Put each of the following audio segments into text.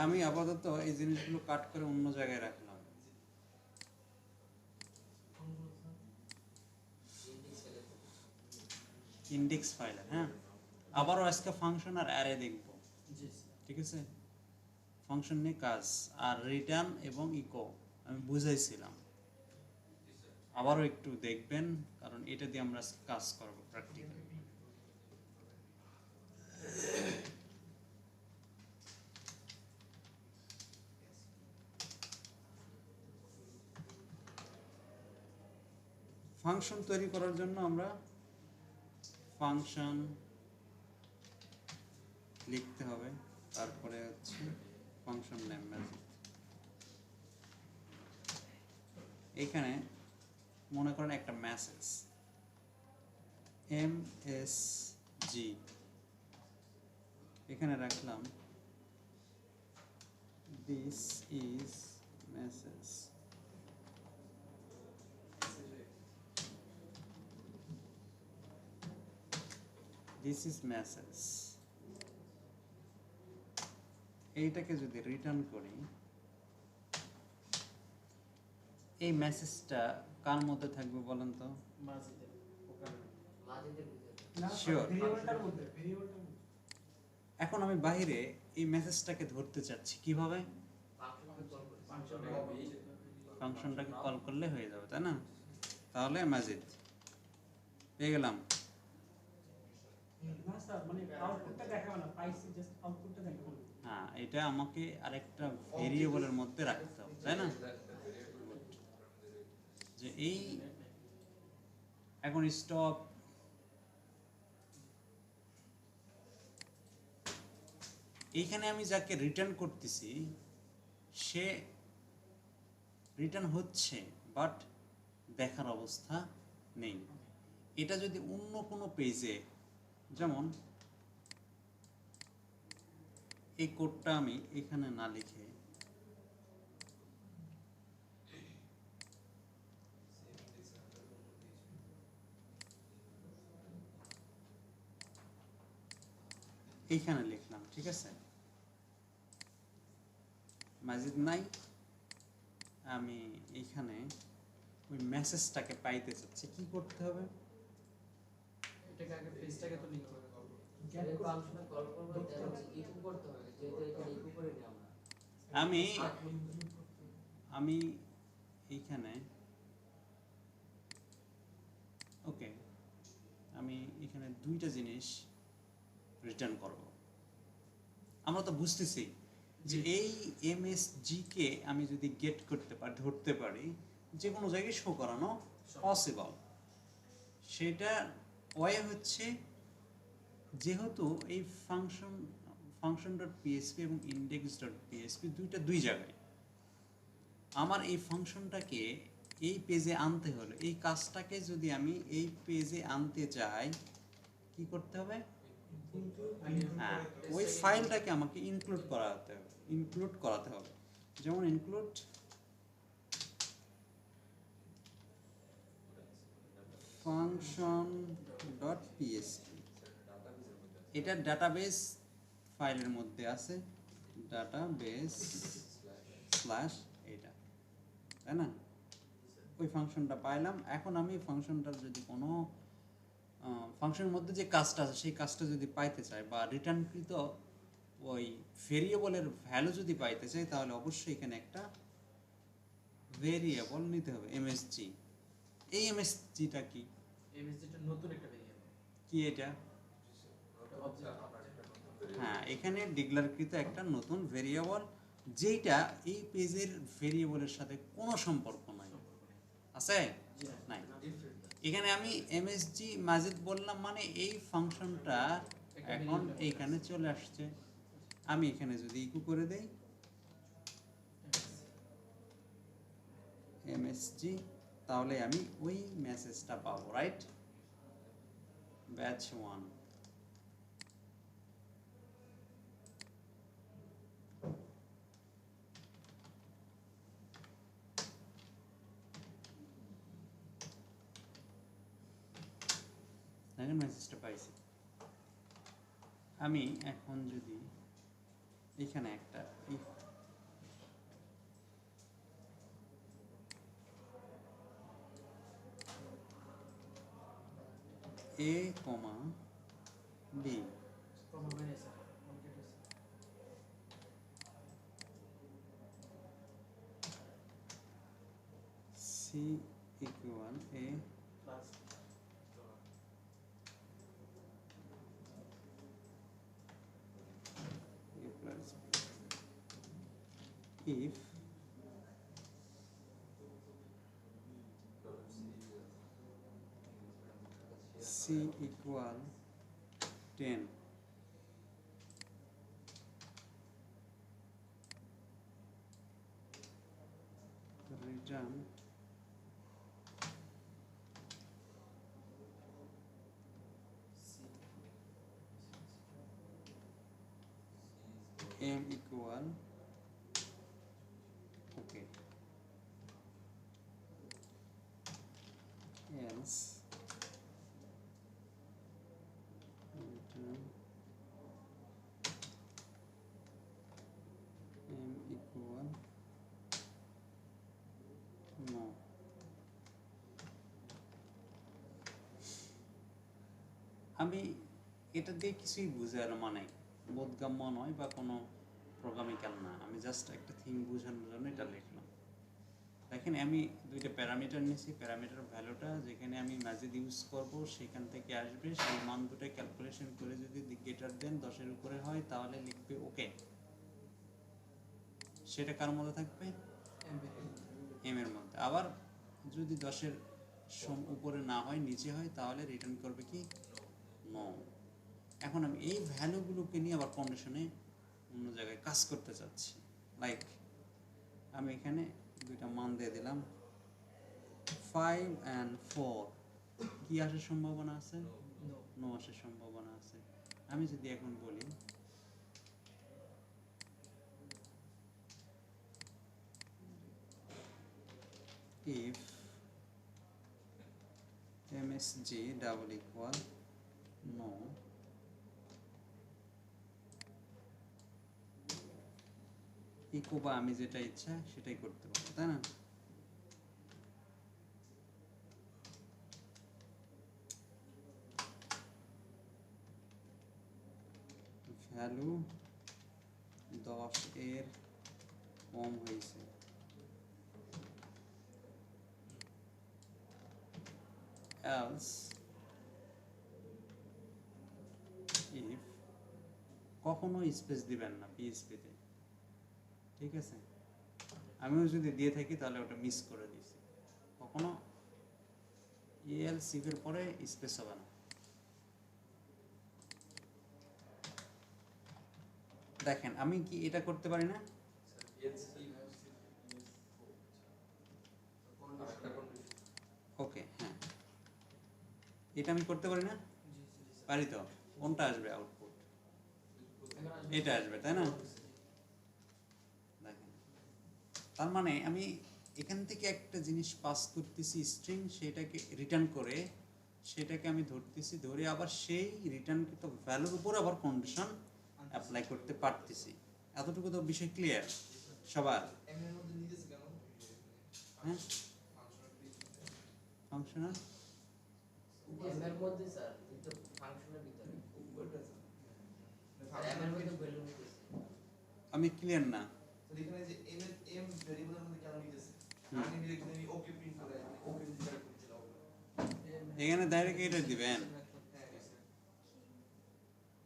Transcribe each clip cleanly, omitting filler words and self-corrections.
আমি আপাতত এই জিনিসগুলো কাট করে অন্য জায়গায় রাখলাম। ইন্ডেক্স ফাইল, হ্যাঁ আবারও আজকে ফাংশন আর অ্যারে দেখব, ঠিক আছে? ফাংশন নিয়ে কাজ আর রিটার্ন এবং ইকো আমি বুঝাইছিলাম, আবারও একটু দেখবেন কারণ এটা দিয়ে আমরা কাজ করব প্র্যাকটিক্যালি। ফাংশন তৈরি করার জন্য আমরা ফাংশন লিখতে হবে, তারপরে হচ্ছে ফাংশন নেম ম্যাজিক। এখানে মনে করেন একটা মেসেজ MSG এখানে রাখলাম, this is message. This is message. এইটাকে যদি রিটার্ন করি, এই মেসেজটা কার মধ্যে থাকবে বলেন তো? শিওর। এখন আমি বাইরে এই মেসেজটাকে ধরতে চাচ্ছি কিভাবে? ফাংশনটাকে কল করলে হয়ে যাবে, তাই না? তাহলে মাজিদ পেয়ে গেলাম। হ্যাঁ, এটা আমাকে আরেকটা ভেরিয়েবলের মধ্যে রাখতে হবে, তাই না? যে এই এখন স্টপ, এইখানে আমি যাকে রিটার্ন করতেছি সে রিটার্ন হচ্ছে বাট দেখার অবস্থা নেই। এটা যদি অন্য কোনো পেজে, যেমন এই কোডটা আমি এখানে না লিখে এইখানে লিখলাম, ঠিক আছে? মাজিদ নাই, আমি এইখানে ওই মেসেজটাকে পাইতে চাচ্ছি, কি করতে হবে? এটাকে আগে পেজটাকে তো লিখতে হবে, আমি এইখানে ওকে, আমি এখানে দুইটা জিনিস রিটার্ন করব। আমরা তো বুঝতেছি যে এই MSG কে আমি যদি গেট করতে পারি, ধরতে পারি, যে কোনো জায়গায় শো করানো পসিবল। সেটা ওয়ে হচ্ছে, যেহেতু এই ফাংশন.php এবং index.php দুইটা দুই জায়গায়, আমার এই ফাংশনটাকে এই পেজে আনতে হলে, এই কাজটাকে যদি আমি এই পেজে আনতে চাই, কি করতে হবে? হ্যাঁ, ওই ফাইলটাকে আমাকে ইনক্লুড করাতে হবে। যেমন ইনক্লুড function.php, এটা ডাটাবেস ফাইলের মধ্যে আছে, ডাটাবেস স্ল্যাশ এটা, তাই না? ওই ফাংশনটা পাইলাম। এখন আমি ফাংশনটার যদি কোনো ফাংশনের মধ্যে যে কাজটা আছে সেই কাজটা যদি পাইতে চাই, বা রিটার্নকৃত ওই ভেরিয়েবলের ভ্যালু যদি পাইতে চাই, তাহলে অবশ্যই এখানে একটা ভেরিয়েবল নিতে হবে, MSG। এই MSGটা কি? MSGটা নতুন একটা ভেরিয়েবল। কি এটা? হ্যাঁ, এখানে ডিক্লেয়ারকৃত একটা নতুন ভেরিয়েবল, যেটা এই পেজের ভেরিয়েবলের সাথে কোনো সম্পর্ক নাই। আছে? নাই। এখানে আমি MSG মাজিদ বললাম, মানে এই ফাংশনটা এখন এইখানে চলে আসছে। আমি এখানে যদি ইকো করে দেই MSG, তাহলে আমি ওই মেসেজটা পাবো, রাইট? ব্যাচ 1। এখন মেসেজটা পাইছি। আমি এখন যদি এখানে একটা if a, b কমা হয় না sir okay c equal a plus plus b if c equal 10 return m equal okay else return m equal no। আমি এটা দিয়ে কিছুই বুঝার মানে বোধগম্য নয় বা কোনো প্রোগ্রামিক্যাল না, আমি জাস্ট একটা থিং বোঝানোর জন্য এটা লিখলাম। দেখেন আমি দুইটা প্যারামিটার নিয়েছি, প্যারামিটার ভ্যালুটা যেখানে আমি ম্যাজিক ইউজ করব সেখান থেকে আসবে, সেই মান দুটো ক্যালকুলেশন করে যদি গ্রেটার দেন 10-এর উপরে হয় তাহলে লিখবে ওকে। সেটা কার মধ্যে থাকবে? এম এর মধ্যে। আবার যদি 10-এর উপরে না হয়, নিচে হয়, তাহলে রিটার্ন করবে কি নো। এখন আমি এই ভ্যালুগুলোকে নিয়ে আবার কন্ডিশনে অন্য জায়গায় কাজ করতে চাচ্ছি। লাইক আমি এখানে দুইটা মান দিয়ে দিলাম 5 and 4, কি আসার সম্ভাবনা আছে? নো আসার সম্ভাবনা আছে। আমি যদি এখন বলি if msg double equal no echo বা আমি যেটা ইচ্ছা সেটাই করতে পারবো, তাই না? ভ্যালু 10-এর কম হয়েছে, else if কখনো স্পেস দিবেন না পিএইচপিতে, ঠিক আছে? আমিও যদি দিয়ে থাকি তাহলে ওটা মিস করে দিয়েছি। কখনো এলস ইফের পরে স্পেস হবে না। দেখেন আমি কি এটা করতে পারি না? ওকে, হ্যাঁ, এটা আমি করতে পারি না? পারি তো। কোনটা আসবে আউটপুট? এটা আসবে, তাই না? দেখেন, তার মানে আমি এখান থেকে একটা জিনিস পাস করতেছি স্ট্রিং, সেটাকে রিটার্ন করে সেটাকে আমি ধরতেছি, ধরে আবার সেই রিটার্নকৃত ভ্যালুর উপর আবার কন্ডিশন অ্যাপ্লাই করতে পারতেছি। এতটুকু তো বিষয় ক্লিয়ার সবার? হ্যাঁ, ফাংশনাল এম এর মধ্যে স্যার কিন্তু ফাংশনের ভিতরে এম এর মধ্যে ভ্যালু নিতেছে। আমি ক্লিয়ার না। তো এখানে যে এম এর এম ভেরিয়েবলের মধ্যে কেন নিতেছে? আমি ডিরেক্টলি আমি ওকে প্রিন্ট করে ওকে ডিজাইন করছিলাম। এখানে ডাইরেক্ট এটা দিবেন।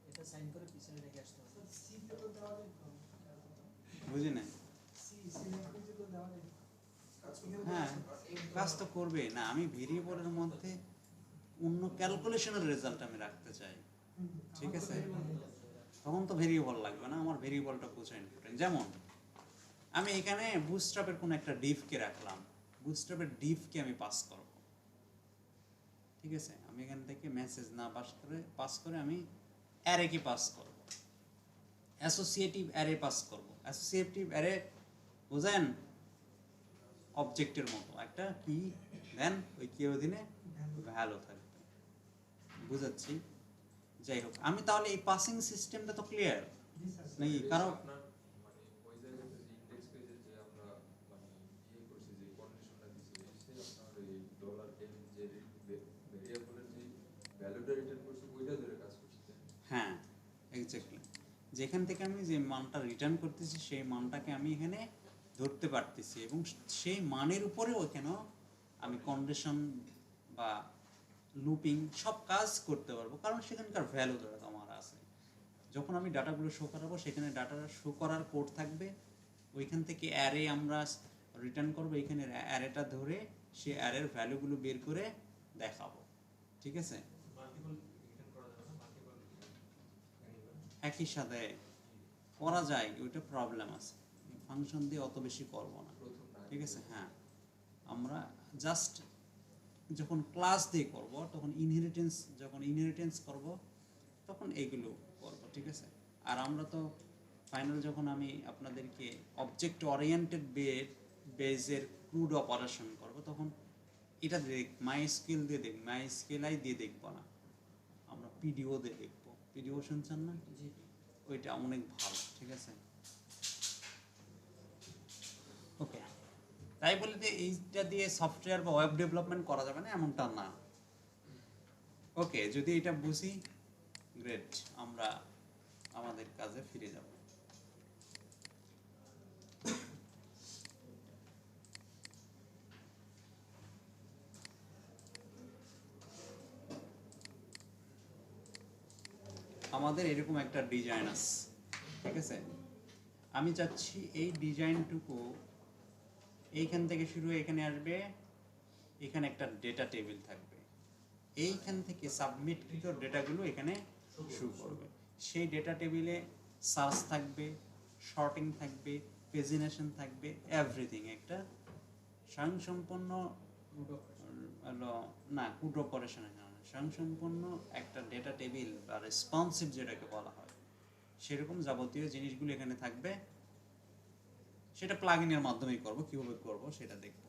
এটা সাইন করে পিছনে রেখে আসতে হবে। সি তে তো দেওয়া যায় তো। বুঝি না। সি ল্যাঙ্গুয়েজে তো দেওয়া যায়। হ্যাঁ, কাজ তো করবে না। আমি ভেরিয়েবলের মধ্যে অন্য ক্যালকুলেশনের রেজাল্ট আমি রাখতে চাই, ঠিক আছে? তখন তো ভেরিয়েবল লাগবে না, আমার ভেরিয়েবলটা প্রচুর ইম্পর্টেন্ট। যেমন আমি এখানে বুটস্ট্র্যাপের কোনো একটা ডিফকে রাখলাম, বুটস্ট্র্যাপের ডিফকে আমি পাস করব, ঠিক আছে? আমি এখান থেকে মেসেজ না পাস করে আমি অ্যারেকে পাস করব, অ্যাসোসিয়েটিভ অ্যারে পাস করব। অ্যাসোসিয়েটিভ অ্যারে বুঝেন? অবজেক্টের মতো একটা কি দেন, ওই কি অধীনে ভ্যালু থাকবে। বুঝাচ্ছি। যাই হোক, আমি তাহলে এই পাসিং সিস্টেমটা তো ক্লিয়ার নাকি? কারণ আপনার মানে ওই জায়গাতে যে ইন্ডেক্স পেজে যে আমরা মানে ইয়ে করছি যে কন্ডিশনটা দিছি এসে আপনার এই ডলার এম যে ভেরিয়েবলের যে ভ্যালুটা রিটার্ন করছে ওইটা ধরে কাজ করছে। হ্যাঁ, এক্স্যাক্টলি, যেখান থেকে আমি যে মানটা রিটার্ন করতেছি সেই মানটাকে আমি এখানে ধরতে পারতেছি এবং সেই মানের উপরেও এখানেও আমি কন্ডিশন বা লুপিং সব কাজ করতে পারবো, কারণ সেখানকার ভ্যালু ধরে আমার আছে। যখন আমি ডাটাগুলো শো করাবো সেখানে ডাটাটা শো করার কোড থাকবে, ওইখান থেকে অ্যারে আমরা রিটার্ন করবো, এখানে অ্যারেটা ধরে সে অ্যারের ভ্যালুগুলো বের করে দেখাবো। ঠিক আছে, মাল্টিপল রিটার্ন করা যাবে না, মাল্টিপল একই সাথে করা যায়, ওইটা প্রবলেম আছে, ফাংশন দিয়ে অত বেশি করবো না। প্রথম না ঠিক আছে, হ্যাঁ, আমরা জাস্ট যখন ক্লাস দিয়ে করব তখন যখন ইনহেরিটেন্স করব তখন এইগুলো করব। ঠিক আছে, আর আমরা তো ফাইনাল যখন আমি আপনাদেরকে অবজেক্ট ওরিয়েন্টেড বেজের ক্রুড অপারেশন করব তখন এটা মাইস্কেল দিয়ে দেখব, মাইস্কেলাই দিয়ে দেখব না, আমরা পিডিও দিয়ে দেখব। পিডিও শুনছেন না? জি ওইটা অনেক ভালো। ঠিক আছে, ওকে। তাই বলে যে এইটা দিয়ে সফটওয়্যার বা ওয়েব ডেভেলপমেন্ট করা যাবে না এমনটা না। ওকে, যদি এটা বুঝি গ্রেট, আমরা আমাদের কাজে ফিরে যাব। আমাদের এরকম একটা ডিজাইন আছে, ঠিক আছে, আমি চাচ্ছি এই ডিজাইনটুকু এইখান থেকে শুরু হয়ে এখানে আসবে, এখানে একটা ডেটা টেবিল থাকবে, এইখান থেকে সাবমিটকৃত ডেটাগুলো এখানে শুরু করবে। সেই ডেটা টেবিলে সার্চ থাকবে, শর্টিং থাকবে, পেজিনেশন থাকবে, এভরিথিং একটা স্বয়ংসম্পন্ন না কুড অপারেশনের কারণে স্বয়ংসম্পন্ন একটা ডেটা টেবিল বা রেসপন্সিভ যেটাকে বলা হয় সেরকম যাবতীয় জিনিসগুলো এখানে থাকবে। সেটা প্লাগইনের মাধ্যমেই করব, কিভাবে করব সেটা দেখব।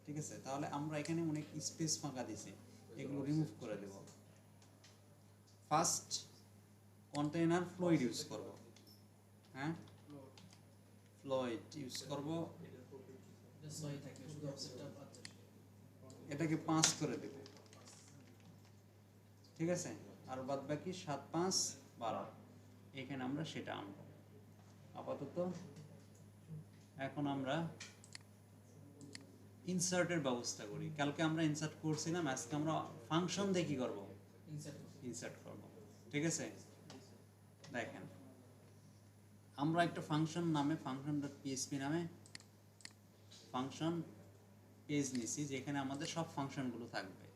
ঠিক আছে, তাহলে আমরা এখানে অনেক স্পেস ফাঁকা দিছি, এগুলো রিমুভ করে দেব। ফার্স্ট কন্টেইনার ফ্লোইড ইউজ করব, হ্যাঁ ফ্লোইড ইউজ করব, এটা সহি থাকলে শুধু অফসেটটা পাচ্ছে। এটাকে 5 করে দেব। ঠিক আছে, আর বাদ বাকি 7 5 12 এখানে আমরা সেটা আনবো আপাতত। এখন আমরা ইনসার্টের ব্যবস্থা করি। কালকে আমরা ইনসার্ট করছিলাম, আজকে আমরা ফাংশন দিয়ে কি করব? ইনসার্ট করব। ঠিক আছে, দেখেন আমরা একটা ফাংশন নামে function.php নামে ফাংশন পেজ নিছি, যেখানে আমাদের সব ফাংশনগুলো থাকবে।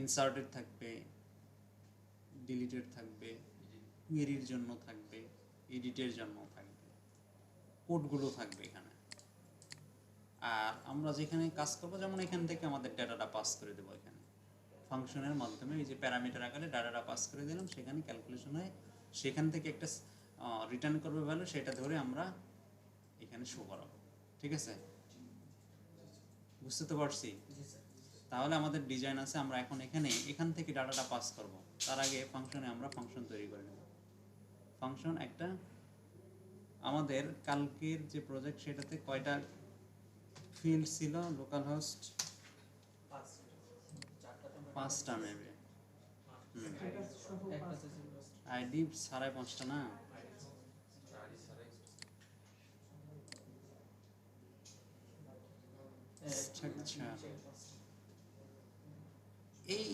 ইনসার্টেড থাকবে, ডিলিটেড থাকবে, কোয়েরির জন্য থাকবে, এডিটের জন্য থাকবে, কোডগুলো থাকবে এখানে। আর আমরা যেখানে কাজ করব, যেমন এখান থেকে আমাদের ডাটাটা পাস করে দেবো, এখানে ফাংশনের মাধ্যমে এই যে প্যারামিটার আকারে ডাটাটা পাস করে দিলাম, সেখানে ক্যালকুলেশন হয়, সেখান থেকে একটা রিটার্ন করবে ভ্যালু, সেটা ধরে আমরা এখানে শো করাবো। ঠিক আছে, বুঝতে তো পারছি? তাহলে আমাদের ডিজাইন আছে, আমরা এখন এখান থেকে ডাটাটা পাস করব, তার আগে ফাংশনে আমরা ফাংশন তৈরি করে নেব। ফাংশন একটা, আমাদের কালকের যে প্রজেক্ট সেটাতে কয়টা ফিল্ড ছিল? লোকাল হোস্ট 5টা নেবে, আইডি 5.5টা না, আচ্ছা। এই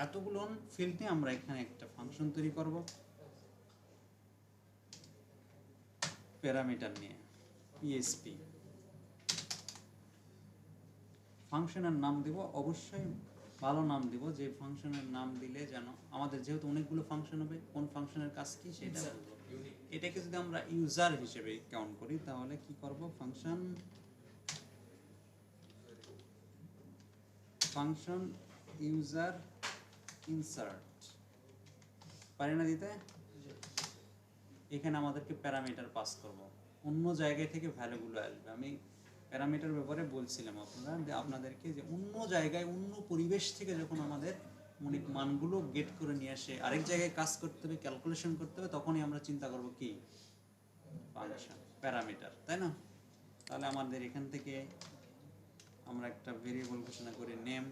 এতগুলো ফিল্ড নিয়ে আমরা এখানে একটা ফাংশন তৈরি করব প্যারামিটার নিয়ে, পিএসপি। ফাংশনের নাম দেব, অবশ্যই ভালো নাম দেব, যে ফাংশনের নাম দিলে যেন আমাদের, যেহেতু অনেকগুলো ফাংশন হবে, কোন ফাংশনের কাজ কি সেটা বলবো। এটাকে যদি আমরা ইউজার হিসেবে কাউন্ট করি তাহলে কি করব? ফাংশন ইউজার ইনসার্ট পারি না দিতে? এখানে আমাদেরকে প্যারামিটার পাস করব, অন্য জায়গায় থেকে ভ্যালুগুলো আসবে। আমি প্যারামিটার ব্যাপারে বলছিলাম আপনাদেরকে যে অন্য জায়গায়, অন্য পরিবেশ থেকে যখন আমাদের মৌলিক মানগুলো গেট করে নিয়ে এসে আরেক জায়গায় কাজ করতে হবে, ক্যালকুলেশন করতে হবে, তখনই আমরা চিন্তা করব কি ফাংশন প্যারামিটার, তাই না? তাহলে আমাদের এখান থেকে আমরা একটা ভেরিয়েবল ঘোষণা করি নেম।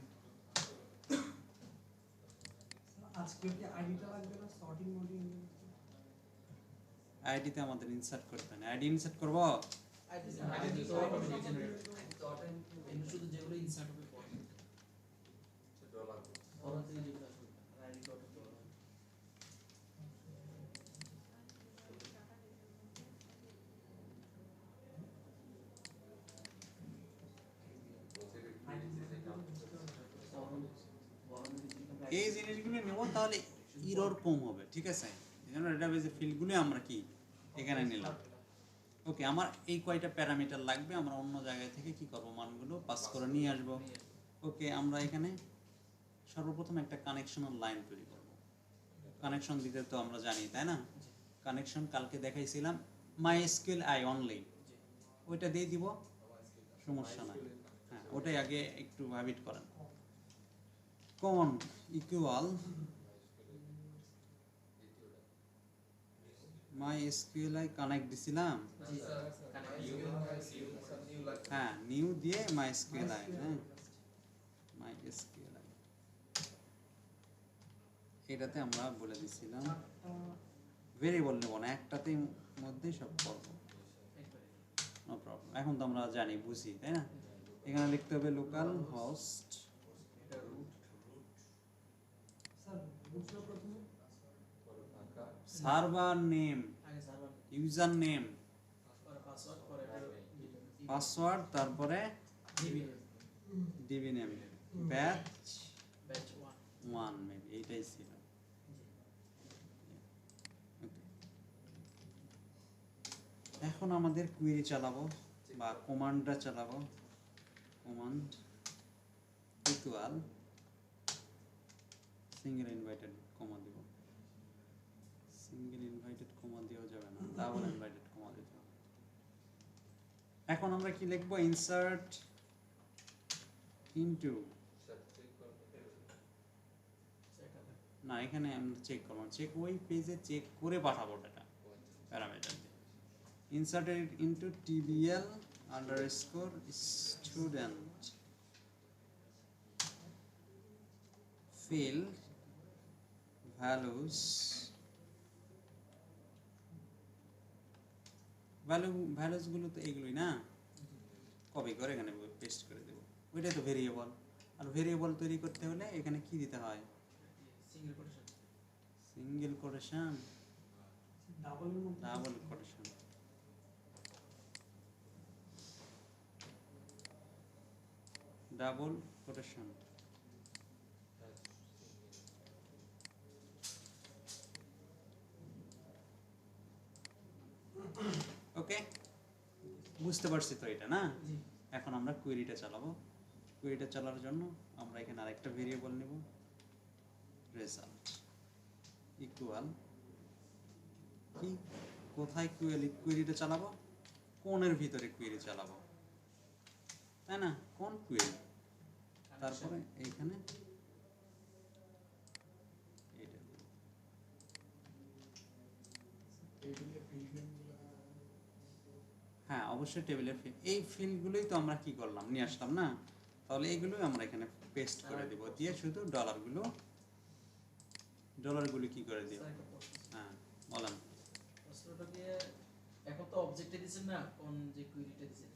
আজকে কি আইডিটা লাগবে না সর্টিং মোডিং? আইডিতে আমাদের ইনসার্ট করতে হবে, আইডি ইনসার্ট করব। আইডি তো অটোমেটিক জেনারেট এমনি শুধু যেগুলো ইনসার্ট হবে ডলার ফরম থেকে যেগুলো আসবে আইডি তো অটো হবে। এই জিনিসগুলো নেব, তাহলে ইরর কম হবে, ঠিক আছে? এই জন্য ডেটাবেজের ফিল্ডগুলো আমরা কি এখানে নিলাম। ওকে, আমার এই কয়টা প্যারামিটার লাগবে, আমরা অন্য জায়গা থেকে কি করব, মানগুলো পাস করে নিয়ে আসব। ওকে, আমরা এখানে সর্বপ্রথম একটা কানেকশনের লাইন তৈরি করব। কানেকশন দিতে তো আমরা জানি, তাই না? কানেকশন কালকে দেখাইছিলাম MySQLi অনলি, ওইটা দিয়ে দিব, সমস্যা নাই। হ্যাঁ, ওটাই আগে একটু হ্যাবিট করেন। কন্ট ইকুয়াল MySQLi কানেক্ট দিছিলাম, হ্যাঁ নিউ দিয়ে MySQLi, হ্যাঁ MySQLi এটাতে আমরা বলে দিছিলাম ভেরিয়েবল নেব না, একটাতেই মধ্যেই সব করব, নো প্রবলেম। এখন তো আমরা জানি, বুঝি, তাই না? এখানে লিখতে হবে লোকাল হোস্ট, স্যার বুঝলো প্রথমে সার্ভার নেম, আগে সার্ভার ইউজার নেম, পরে পাসওয়ার্ড পরে পাসওয়ার্ড, তারপরে DB DB name, batch batch 1 maybe এইটাই ছিল। এখন আমাদের কুয়েরি চালাবো বা কমান্ডটা চালাবো। কমান্ড ইকুয়াল সিঙ্গেল ইনভাইটেড কমা দিব, সিঙ্গেল ইনভাইটেড কমা দেওয়া যাবে না, ডাবল ইনভাইটেড কমা দিতে হবে। এখন আমরা কি লিখবো, ইনসার্ট ইনটু, না এখানে আমরা চেক করবো, চেক ওই পেজে চেক করে পাঠাবো ডাটা প্যারামিটার দিয়ে। Inserted into TBL underscore student field values গুলো তো এগুলোই না, কপি করে এখানে পেস্ট করে দেব, ওইটাই তো ভেরিয়েবল। আর ভেরিয়েবল তৈরি করতে হলে এখানে কি দিতে হয়, সিঙ্গেল কোটেশন, ডাবলের মধ্যে ডাবল কোটেশন, ডাবল কোটেশন। ওকে, বুঝতে পারছি তো এটা, না? এখন আমরা কোয়েরিটা চালাবো। কোয়েরিটা চালানোর জন্য আমরা এখানে আরেকটা ভেরিয়েবল নেব, রেজাল্ট ইকুয়াল কি, কোথায় কোয়েরিটা চালাবো, কোনের ভিতরে কোয়েরি চালাবো, তাই না? কোন কোয়েরি, তারপরে এইখানে এইটা দেব। হ্যাঁ, অবশ্যই টেবিলের ফিল্ড, এই ফিল্ডগুলোই তো আমরা কি করলাম, নিয়ে আসলাম না? তাহলে এইগুলোই আমরা এখানে পেস্ট করে দিব, দিয়ে শুধু ডলারগুলো কি করে দিব। হ্যাঁ বলেন। প্রশ্নটা দিয়ে এখন তো অবজেক্টে দিবেন না, কোন যে কুইরিটা দিবেন।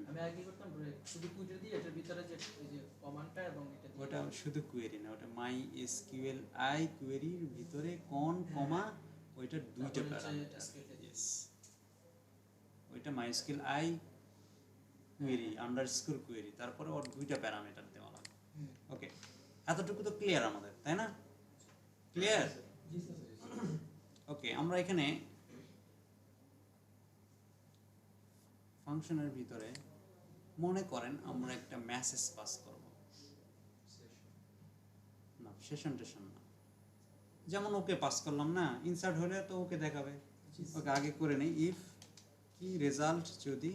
আমি আগে করতাম শুধু কুইরি দিয়ে এটার ভিতরে যে এই যে কমান্ডটা এবং এটা দিয়ে, ওটা শুধু কোয়েরি না, ওটা MySQLi কোয়েরির ভিতরে কোন কমা ওইটার দুইটা প্যারামিটার। ইয়েস, ওইটা MySQLi কোয়েরি আন্ডারস্কোর কোয়েরি, তারপরে ওর দুইটা প্যারামিটার দেওয়া লাগবে। ওকে, এতটুকু তো ক্লিয়ার আমাদের, তাই না? ক্লিয়ার? ওকে, আমরা এখানে ফাংশনের ভিতরে মনে করেন আমরা একটা মেসেজ পাস করব, না সেশন টেশন না, যেমন ওকে পাস করলাম না, ইনসার্ট হলে তো ওকে দেখাবে। ওকে আগে করে নেই, ইফ কি রেজাল্ট, যদি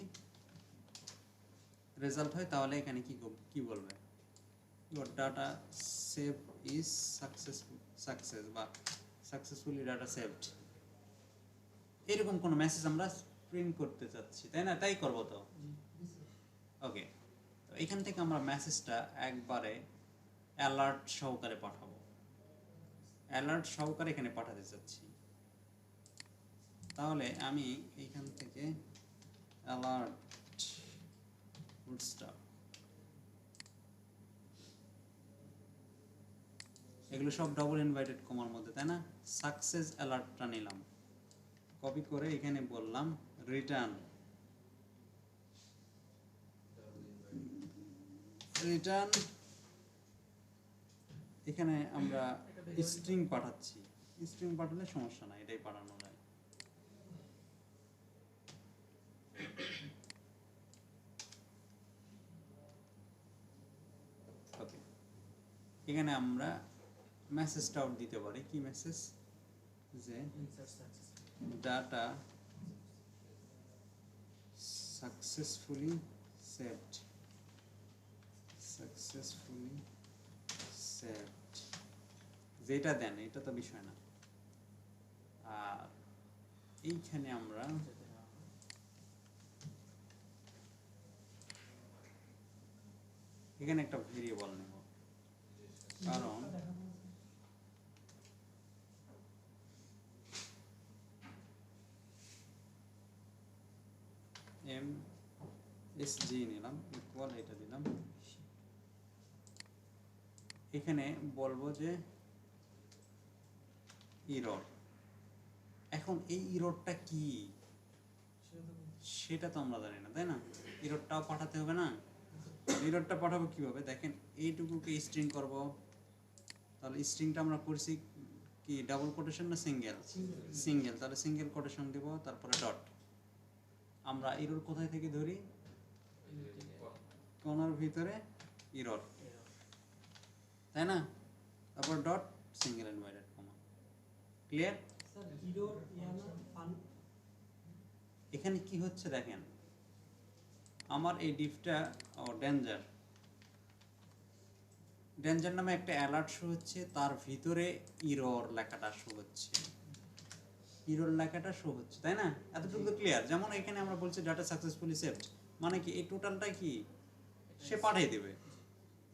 রেজাল্ট হয় তাহলে এখানে কি বলবে, your data save is success বা successfully data saved, এরকম কোনো মেসেজ আমরা প্রিন্ট করতে চাচ্ছি, তাই না? তাই করবো তো। ওকে, তো এখান থেকে আমরা মেসেজটা একবারে অ্যালার্ট সহকারে পাঠাবো, অ্যালার্ট সহকারে এখানে পাঠাতে চাচ্ছি। তাহলে আমি এইখান থেকে অ্যালার্ট বুটস্ট্র্যাপ, এগুলো সব ডাবল ইনভাইটেড কমার মধ্যে, তাই না? সাকসেস অ্যালার্টটা নিলাম, কপি করে এখানে বললাম রিটার্ন, এখানে আমরা স্ট্রিং পাঠাচ্ছি, স্ট্রিং পাঠালে সমস্যা নাই, এটাই পাঠানো যায়। ওকে, এখানে আমরা মেসেজটাও দিতে পারি, কি মেসেজ, যে ডাটা successfully saved, যেটা দেন এটা তো বিষয় না। আর এইখানে আমরা এখানে একটা ভেরিয়েবল নেব, কারণ msg নিলাম, ইকুয়াল এটা দিলাম, এখানে বলবো যে ইরর। এখন এই ইররটা কি সেটা তো আমরা জানি না, তাই না? ইররটাও পাঠাতে হবে না? ইররটা পাঠাবো কিভাবে দেখেন, এইটুকুকে স্ট্রিং করব, তাহলে স্ট্রিংটা আমরা করছি কি ডাবল কোটেশন না সিঙ্গেল? সিঙ্গেল, তাহলে সিঙ্গেল কোটেশন দেব, তারপরে ডট। আমরা ইরর কোথায় থেকে ধরি? কোনার ভিতরে ইরর, তাই না? তারপর dot single invited comma. Clear? Sir error ইয়ানা ফান, এখানে কি হচ্ছে দেখেন, আমার এই ডিফটা ডেঞ্জার, ডেঞ্জার নামে একটা অ্যালার্ট শো হচ্ছে, তার ভিতরে ইরর লেখাটা শো হচ্ছে, ইরর লেখাটা শো হচ্ছে, তাই না? এতটুকু ক্লিয়ার? যেমন এখানে আমরা বলছি ডাটা সাকসেসফুলি সেভড, মানে কি এই টোটালটা কি সে পাঠিয়ে দেবে,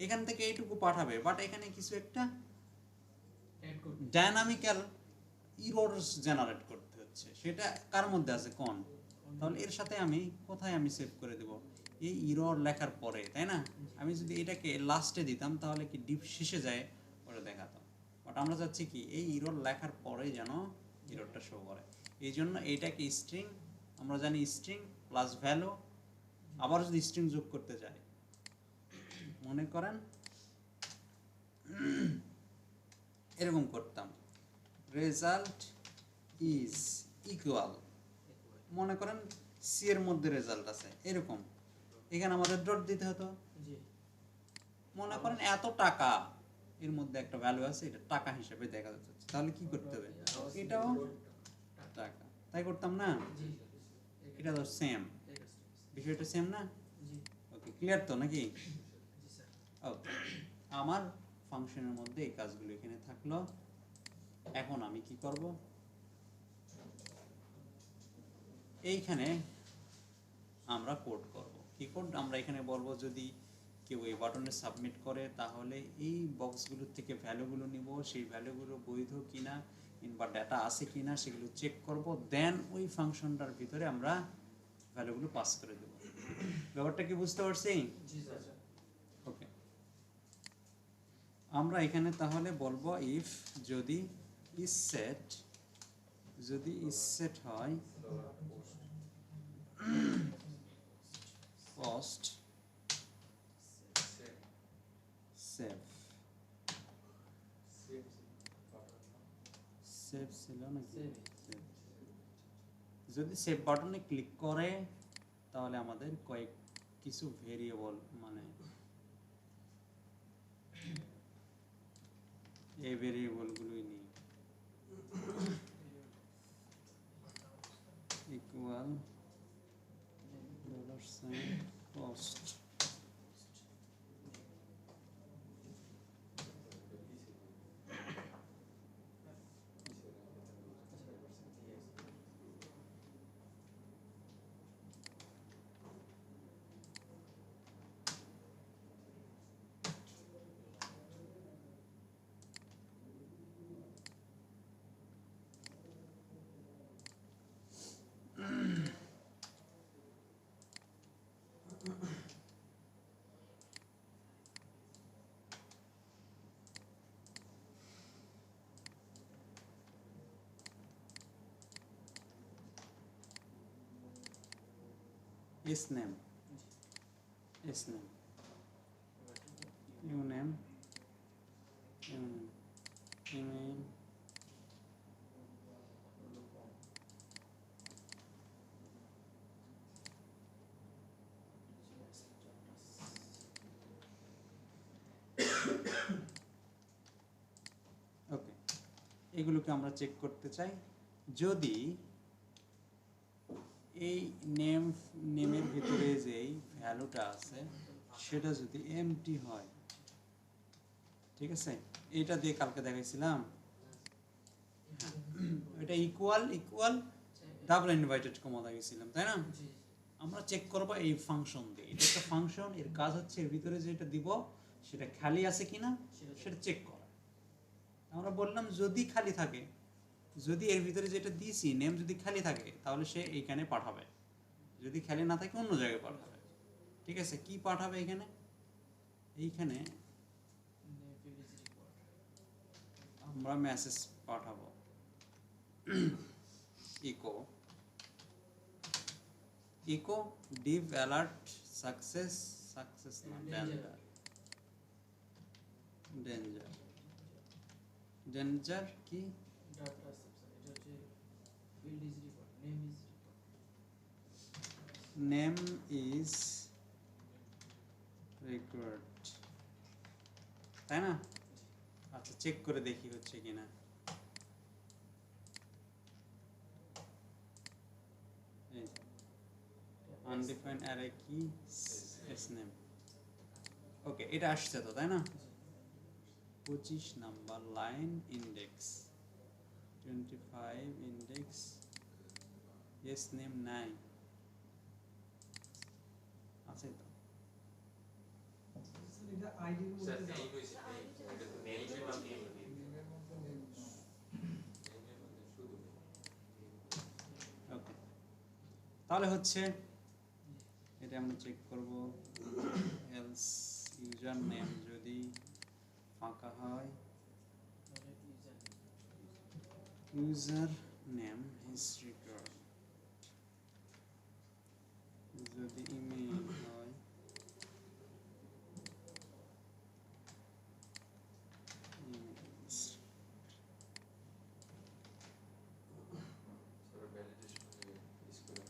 এখান থেকে এইটুকু পাঠাবে, বাট এখানে কিছু একটা ডাইনামিক্যাল ইররস জেনারেট করতে হচ্ছে, সেটা কার মধ্যে আছে? কোন। তাহলে এর সাথে আমি কোথায় আমি সেভ করে দেব? এই ইরর লেখার পরে, তাই না? আমি যদি এটাকে লাস্টে দিতাম তাহলে কি ডিপ শেষে যায় ওটা দেখাতাম, বাট আমরা চাচ্ছি কি এই ইরর লেখার পরে যেন ইররটা শো করে। এই জন্য এইটাকে স্ট্রিং, আমরা জানি স্ট্রিং প্লাস ভ্যালু, আবার যদি স্ট্রিং যোগ করতে চাই, মনে করেন এরকম করতাম, রেজাল্ট ইজ ইকুয়াল, মনে করেন সি এর মধ্যে রেজাল্ট আছে এরকম, এখানে আমাদের ডট দিতে হতো, মনে করেন এত টাকা এর মধ্যে একটা ভ্যালু আছে, এটা টাকা হিসেবে দেখা যাচ্ছে, তাহলে কি করতে হবে? এটাও টাকা, তাই করতাম না? এটা তো সেম, বিষয়টা সেম না? ওকে, ক্লিয়ার তো নাকি? ওকে, আমার ফাংশনের মধ্যে এই কাজগুলো এখানে থাকলো। এখন আমি কি করব, এইখানে আমরা কোড করব। কি কোড? আমরা এখানে বলবো যদি কেউ এই বাটনে সাবমিট করে তাহলে এই বক্সগুলোর থেকে ভ্যালুগুলো নিব, সেই ভ্যালুগুলো বৈধ কিনা কিংবা ডাটা আছে কিনা সেগুলো চেক করব, দেন ওই ফাংশনটার ভিতরে আমরা ভ্যালুগুলো পাস করে দেব। ব্যাপারটা কি বুঝতে পারছি? ওকে, আমরা এখানে তাহলে বলবো ইফ যদি is set, যদি is set হয় post save, save ছিল নাকি? যদি সেভ বাটনে ক্লিক করে তাহলে আমাদের কিছু ভেরিয়েবল, মানে এই ভেরিয়েবলগুলোই নিই, equal $cost, S name U name email okay, এগুলোকে আমরা চেক করতে চাই। যদি এই নেমের ভিতরে যেই ভ্যালুটা আছে সেটা যদি এমটি হয়, ঠিক আছে, এটা দিয়ে কালকে দেখাইছিলাম, এটা ইকুয়াল ডাবল ইনভাইটেড কমা দেখাইছিলাম, তাই না? জি আমরা চেক করবো এই ফাংশন দিয়ে। এটা একটা ফাংশন, এর কাজ হচ্ছে এর ভিতরে যেটা দিব সেটা খালি আছে কিনা সেটা চেক করা। আমরা বললাম যদি খালি থাকে, যদি এর ভিতরে যেটা দিয়েছি নেম যদি খালি থাকে তাহলে সে এইখানে পাঠাবে, যদি খালি না থাকে অন্য জায়গায় পাঠাবে। ঠিক আছে, কি পাঠাবে এখানে? এইখানে আমরা মেসেজ পাঠাবো ইকো ডিভ অ্যালার্ট সাকসেস না ডেঞ্জার কি ডাটা সেকশন, এটা হচ্ছে field is report, name is report. Name is required, তাই না? আচ্ছা, চেক করে দেখি হচ্ছে কিনা। আনডিফাইন্ড অ্যারে কি এস নেম। ওকে, এটা আসছে তো, তাই না? 25 number line, index 25, index S name নাই, আছে তো? এটা আইডির মধ্যে স্যার দাও। নেই হইছে নেই, এটা তো নেই এর মধ্যে শুধু ওকে, তাহলে হচ্ছে এটা আমরা চেক করব। এলস ইউজার নেম যদি ফাঁকা হয়, ইউজার নেম ইজ রিকোয়ার্ড, যদি ইমেল হয় স্যার ভ্যালিডেশন ইউজ করে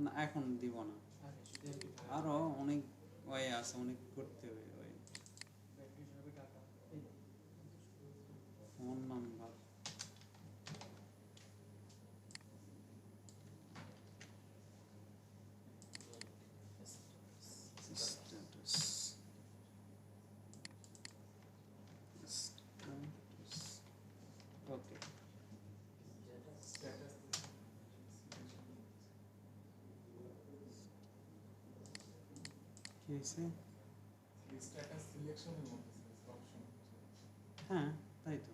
না, এখন দিব না, আগে শুধু এমপি আরো অনেক ওয়ে আছে, অনেক করতে হবে। ওই ব্যাটারি হিসাবে ডাটা এই ফোন নাম্বার, স্ট্যাটাস ওকে, কি হয়েছে? স্ট্যাটাস সিলেকশনের মধ্যে অপশন হ্যাঁ, তাই তো।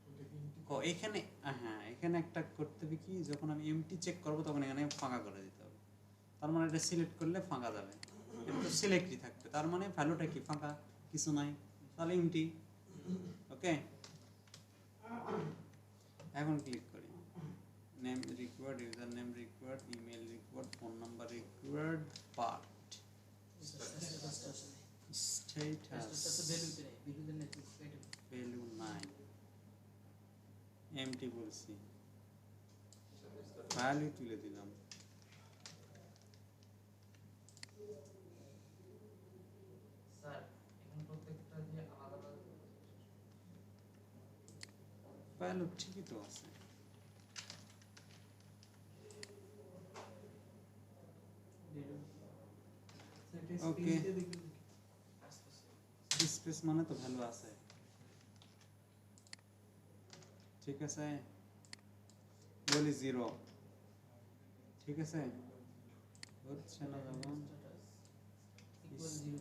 ওটা কিন্তু ও এখানে, হ্যাঁ, এখানে একটা করতে হবে কি, যখন আমি এমটি চেক করব তখন এখানে ফাঁকা করে দিতে হবে। তার মানে এটা সিলেক্ট করলে ফাঁকা যাবে, এটা তো সিলেক্টই থাকবে, তার মানে ভ্যালুটা কি ফাঁকা, কিছু নাই, তাহলে এমটি। ওকে, এখন ক্লিক করি, name required, user name required, email required, phone number required, part স্ট্যাটাসটা আছে স্ট্যাটাস স্ট্যাটাসটা ভ্যালুতে নেই, ভ্যালুতে নেই এটা ভ্যালু নাই, এমটি বলছি, ভ্যালু তুলে দিলাম। স্যার এখন প্রত্যেকটা যে আলাদা আলাদা ভ্যালু ঠিকই তো আছে, ভ্যালু সেটা Okay. স্ক্রিনতে দেখে আসতেছে। স্পেস মানে তো ভ্যালু আছে, ঠিক আছে, বলি 0, ঠিক আছে, হচ্ছে না যখন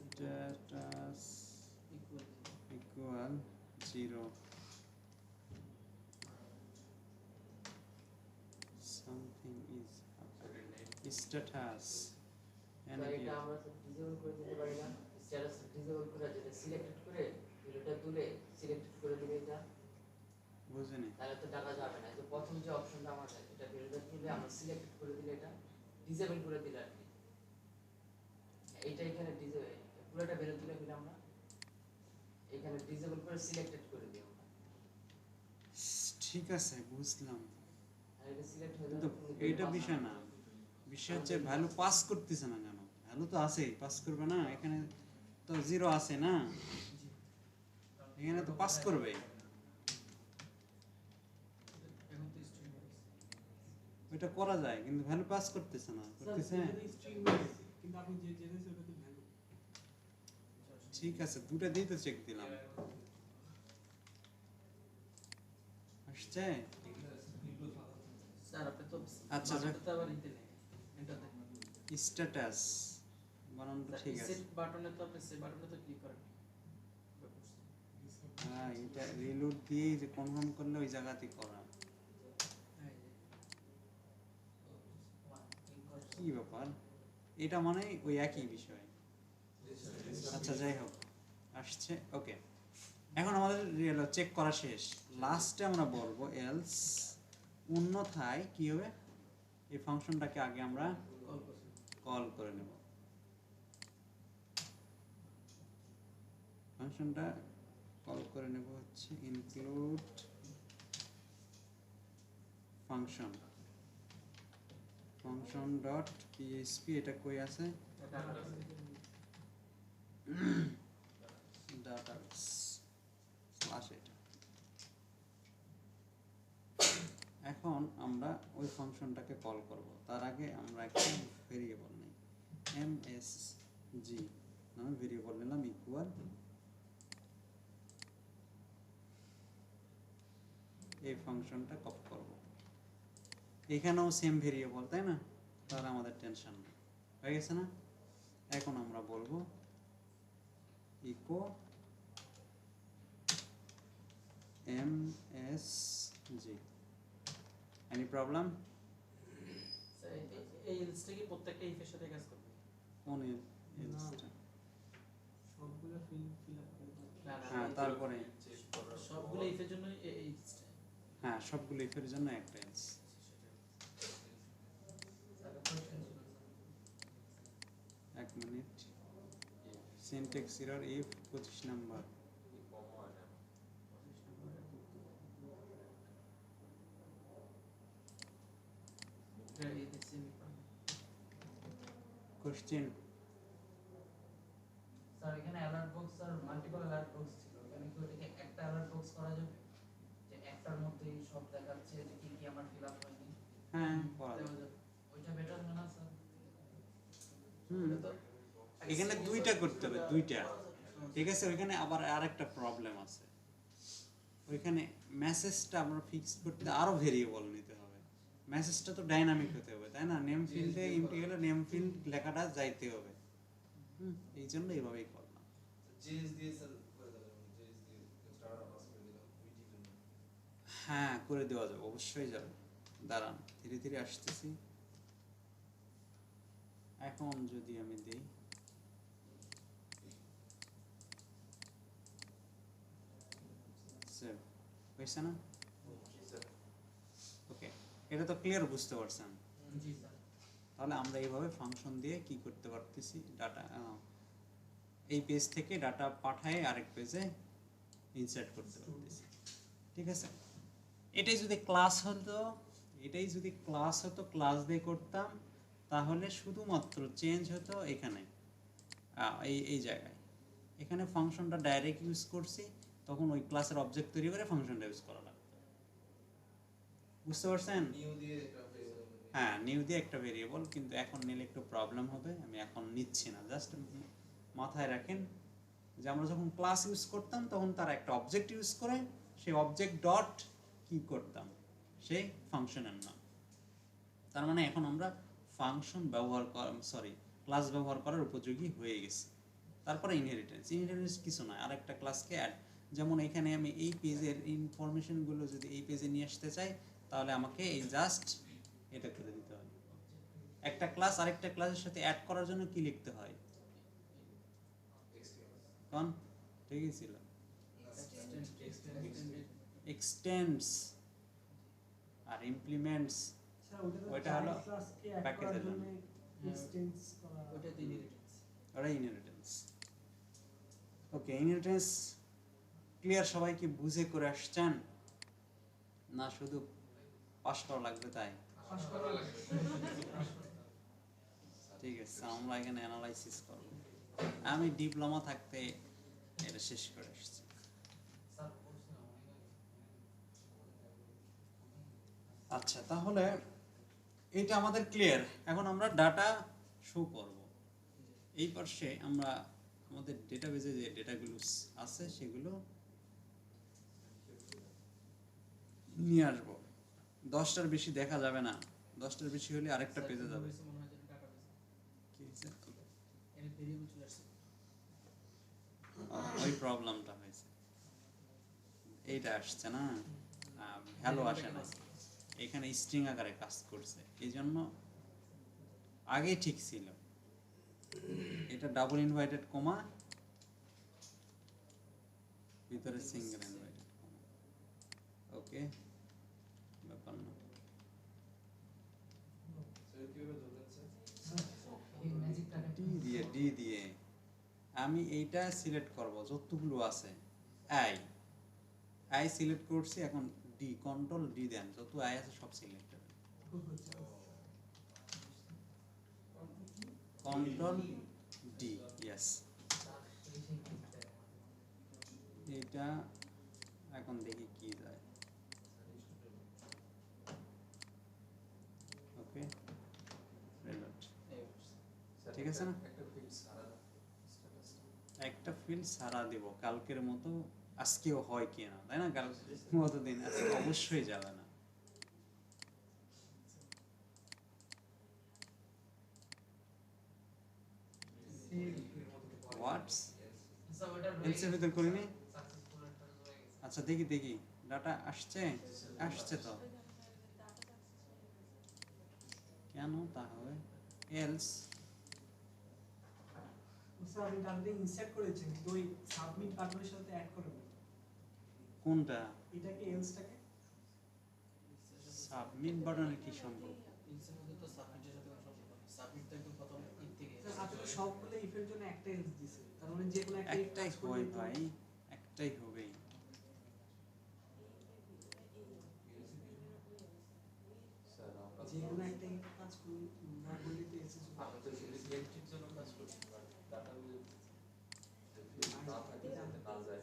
status equal status zero equal 0, something is happening, status and sir এটা আমরা ডিসেবল করে দিতে পারি না স্ট্যাটাস ডিসেবল করে যেটা সিলেক্টেড করে ভিডিওটা তুলে সিলেক্টেড করে দিলে এটা বুঝিনি। তাহলে তো টাকা যাবে না তো প্রথম যে অপশনটা আমাদের এটা ভিডিওটা তুলে আমরা সিলেক্টেড করে দিলে এটা ডিসেবল করে দিলে আর কি এইটা এখানে পুরোটা বের তুলে ফেলে আমরা এখানে ডিসেবল করে সিলেক্টেড করে দিই আমরা ঠিক আছে বুঝলাম, আর এটা সিলেক্ট হয়ে কিন্তু যাবে এইটা বিষয় না, বিষয় হচ্ছে ভ্যালু পাস করতেছে না কেন? ভ্যালু তো আছেই, পাস করবে না? এখানে তো জিরো আছে না, এখানে তো পাস করবে। এখন তো স্ট্রিং ওইটা করা যায় কিন্তু ভ্যালু পাস করতেছে না, করতেছে। স্ট্রিং হয়ে গেছে, কিন্তু আপনি যে জেনেছেন ওটা তো ভ্যালু। ঠিক আছে, দুটো দিয়ে তো চেক দিলাম, আসছে। স্যার আপনি তো আচ্ছা, বাটনটাতে আবার দিতে নেই এটাতে স্ট্যাটাস বানানটা ঠিক আছে। সেট বাটনে তো আপনি সেট বাটনে তো ক্লিক করেন হ্যাঁ, এটা রিলোড দিয়ে যে কনফার্ম করলে ওই জায়গাতেই করা। কি ব্যাপার, এটা মানে ওই একই বিষয়। আচ্ছা যাই হোক, আসছে। ওকে, এখন আমাদের চেক করা শেষ। লাস্টে আমরা বলবো এলস, অন্যথায় কি হবে, এই ফাংশনটাকে আগে আমরা কল করে নেব। ফাংশনটা কল করে নেব হচ্ছে include function, function dot PHP. এটা কই আছে? ডাটাবেস স্ল্যাশ এটা। এখন আমরা ওই ফাংশনটাকে কল করব, তার আগে আমরা একটা ভেরিয়েবল নেই, এমএসজি নামে ভেরিয়েবল নিলাম, ইকুয়াল এই ফাংশনটা কপি করব। এখানেও সেম ভেরিয়েবল, তাই না? তাহলে আমাদের টেনশন নেই, হয়ে গেছে না? এখন আমরা বলবো ইকো এমএসজি। Any problem? এই এলসটা কি প্রত্যেকটা ইফের সাথে কাজ করবে? কোন এলসটা? সবগুলো ফিল আপ করে দাও। না না হ্যাঁ, তারপরে সবগুলো ইফের জন্য এই হ্যাঁ, সবগুলো ইফের জন্য একটা এলস। এক minute, syntax error if 25 number. Question sir এখানে অ্যালার্ট বক্স আর মাল্টিপল অ্যালার্ট বক্স ছিল, এখানে কি ওটাকে একটা অ্যালার্ট বক্স করা যাবে যে একটার মধ্যেই সব দেখাচ্ছে যে কি কি আমার ফিল আপ হয়নি? হ্যাঁ করা দেওয়া যাবে। যাবে। ওইটা বেটার না স্যার? হুম, এখানে দুইটা করতে হবে, দুইটা। ঠিক আছে, ওইখানে আবার আরেকটা প্রবলেম আছে, ওইখানে মেসেজটা আমরা ফিক্স করতে আরো ভেরিয়েবল নিতে হবে। মেসেজটা তো ডাইনামিক হতে হবে, তাই না? নেম ফিল্ডে ইনটি হলে নেম ফিল্ড লেখাটা যাইতে হবে। এই জন্য এইভাবেই করলাম। জেএস দিয়ে স্যার করে দেবেন, জেএস দিয়ে স্টার্টার পাস করে দিলাম উইটি জন্য। হ্যাঁ, করে দেওয়া যাবে, অবশ্যই যাবে। দাঁড়ান, ধীরে ধীরে আসতেছি। এখন যদি আমি দিই সেভ, হয়েছে না? ওকে, এটা তো ক্লিয়ার বুঝতে পারছেন? জি স্যার। তাহলে আমরা এইভাবে ফাংশন দিয়ে কি করতে পারতেছি, ডাটা এই পেজ থেকে ডাটা পাঠায় আরেক পেজে ইনসার্ট করতে পারতেছি। ঠিক আছে, এটাই যদি ক্লাস হতো, এটাই যদি ক্লাস হতো, ক্লাস দিয়ে করতাম, তাহলে শুধুমাত্র চেঞ্জ হতো এখানে, এই জায়গায়। এখানে ফাংশনটা ডাইরেক্ট ইউজ করছি, তখন ওই ক্লাসের অবজেক্ট তৈরি করে ফাংশনটা ইউজ করা লাগবে। বুঝতে পারছেন? নিউ দিয়ে একটা ভেরিয়েবল। হ্যাঁ, নিউ দিয়ে একটা ভেরিয়েবল, কিন্তু এখন নিলে একটু প্রবলেম হবে, আমি এখন নিচ্ছি না। জাস্ট মাথায় রাখেন যে আমরা যখন ক্লাস ইউজ করতাম তখন তার একটা অবজেক্ট ইউজ করে সেই অবজেক্ট ডট কি করতাম, সেই ফাংশনের নাম। তার মানে এখন আমরা ফাংশন ব্যবহার ক্লাস ব্যবহার করার উপযোগী হয়ে গেছি। তারপরে ইনহেরিটেন্স কিছু নয়, আরেকটা ক্লাসকে অ্যাড। যেমন এখানে আমি এই পেজের ইনফরমেশনগুলো যদি এই পেজে নিয়ে আসতে চাই, তাহলে আমাকে এই জাস্ট এটা করে দিতে হয়। একটা ক্লাস আরেকটা ক্লাসের সাথে অ্যাড করার জন্য কি লিখতে হয়? কোন ঠিকই ছিল, এক্সটেন্ডস আর ইমপ্লিমেন্টস। স্যার ওটা তো ওইটা চাইল্ড হলো ক্লাসকে অ্যাড package করার এর জন্য জন্য। এক্সটেন্স করা ওইটা তো ইনহেরিটেন্স। ওরা ইনহেরিটেন্স। ওকে, ইনহেরিটেন্স ক্লিয়ার? সবাই কি বুঝে করে আসছেন, না শুধু পাস করা লাগবে তাই? পাস করা লাগবে। ঠিক আছে, আমরা এখানে অ্যানালাইসিস করব। আমি ডিপ্লোমা থাকতে এটা শেষ করে এসেছি। আচ্ছা, তাহলে এটা আমাদের ক্লিয়ার। এখন আমরা ডাটা শো করব। এই পাশে আমরা আমাদের ডেটাবেজে যে ডেটাগুলো আছে সেগুলো নিয়ে আসবো। 10টার বেশি দেখা যাবে না, 10টার বেশি হলে আরেকটা পেজে যাবে। মনে হয় যেন ডাটাবেস কি হয়েছে? এর ভেরিয়েবল চলে আসছে। ওই প্রবলেমটা হয়েছে, এইটা আসছে না, ভ্যালু আসে না, এখানে স্ট্রিং আকারে কাজ করছে। এই জন্য আগে ঠিক ছিল, এটা ডাবল ইনভাইটেড কমা ভিতরে সিঙ্গেল ইনভাইটেড কমা। ওকে, ব্যাপার না। স্যার কিভাবে ধরবেন স্যার? এই ম্যাজিকটাকে ডি দিয়ে আমি এইটা সিলেক্ট করব যতগুলো আছে। আই সিলেক্ট করছি, এখন ডি, কন্ট্রোল ডি দেন, যত আই আছে সব সিলেক্ট হবে। Control D, yes. এটা এখন দেখি কি যায়। ওকে, রিলোড। ঠিক আছে না? একটা ফিল্ড সারা দিব কালকের মতো, আজকেও হয় কি না, তাই না? কালকের মতো দিন আজকে অবশ্যই যাবে না। হোয়াটস স্যার ওটা এলসির ভিতর করিনি? আচ্ছা দেখি দেখি, ডাটা আসছে, আসছে তো। কেন তাহলে এলস? স্যার আমি ডাটাটা ইনসার্ট করেছি, কিন্তু ওই সাবমিট বাটনের সাথে অ্যাড করে দেব। কোনটা? এটাকে এলসটাকে সাবমিট বাটনের কি সম্পর্ক? ইলসের মধ্যে তো সাবমিটের সাথে কোনো সম্পর্ক নেই। সাবমিট তো একদম প্রথম ইট থেকে। স্যার আসলে সবগুলো ইফের জন্য একটা এলস দিছে, তার মানে যে কোনো একটা if একটাই কাজ করলে হয় তো- ভাই, একটাই হবেই। স্যার আমরা যে কোনো একটা if কাজ করলে না করলে তো এলস আমরা তো শুধু সিলেক্টের জন্য কাজ করছি, বাট ডাটাবেজে না থাকে যাতে না যায়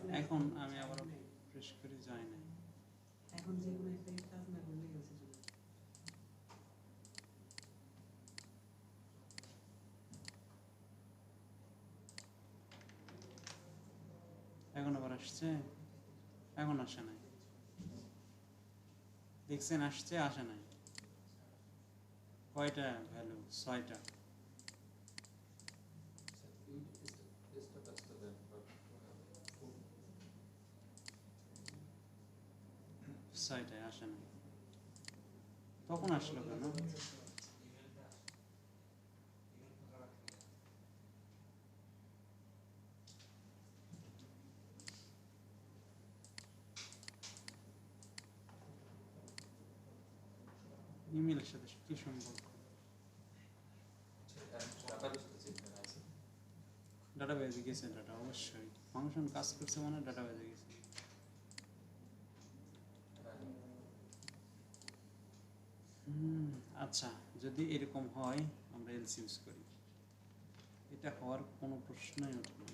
এই এখন আমি আবার ফ্রেশ করে যাই নাই। এখন যে কোনো একটা if কাজ না করলে এলস চলে যাবে। এখন আবার আসছে, এখন আসে নাই। দেখছেন আসছে, আসে নাই। কয়টা ভ্যালু? 6টা। স্ট্যাটাসটা দেন, বাট 6টায় আসে নাই, তখন আসলো কেন? ইমেলের সাথে কি সম্পর্ক? ডাটাবেসটা চেক করে আছে। ডাটাবেজে গেছে, ডাটা অবশ্যই ফাংশন কাজ করছে মানে ডাটাবেজে গেছে। আচ্ছা, যদি এরকম হয় আমরা এলস ইউজ করি, এটা হওয়ার কোনো প্রশ্নই ওঠে না,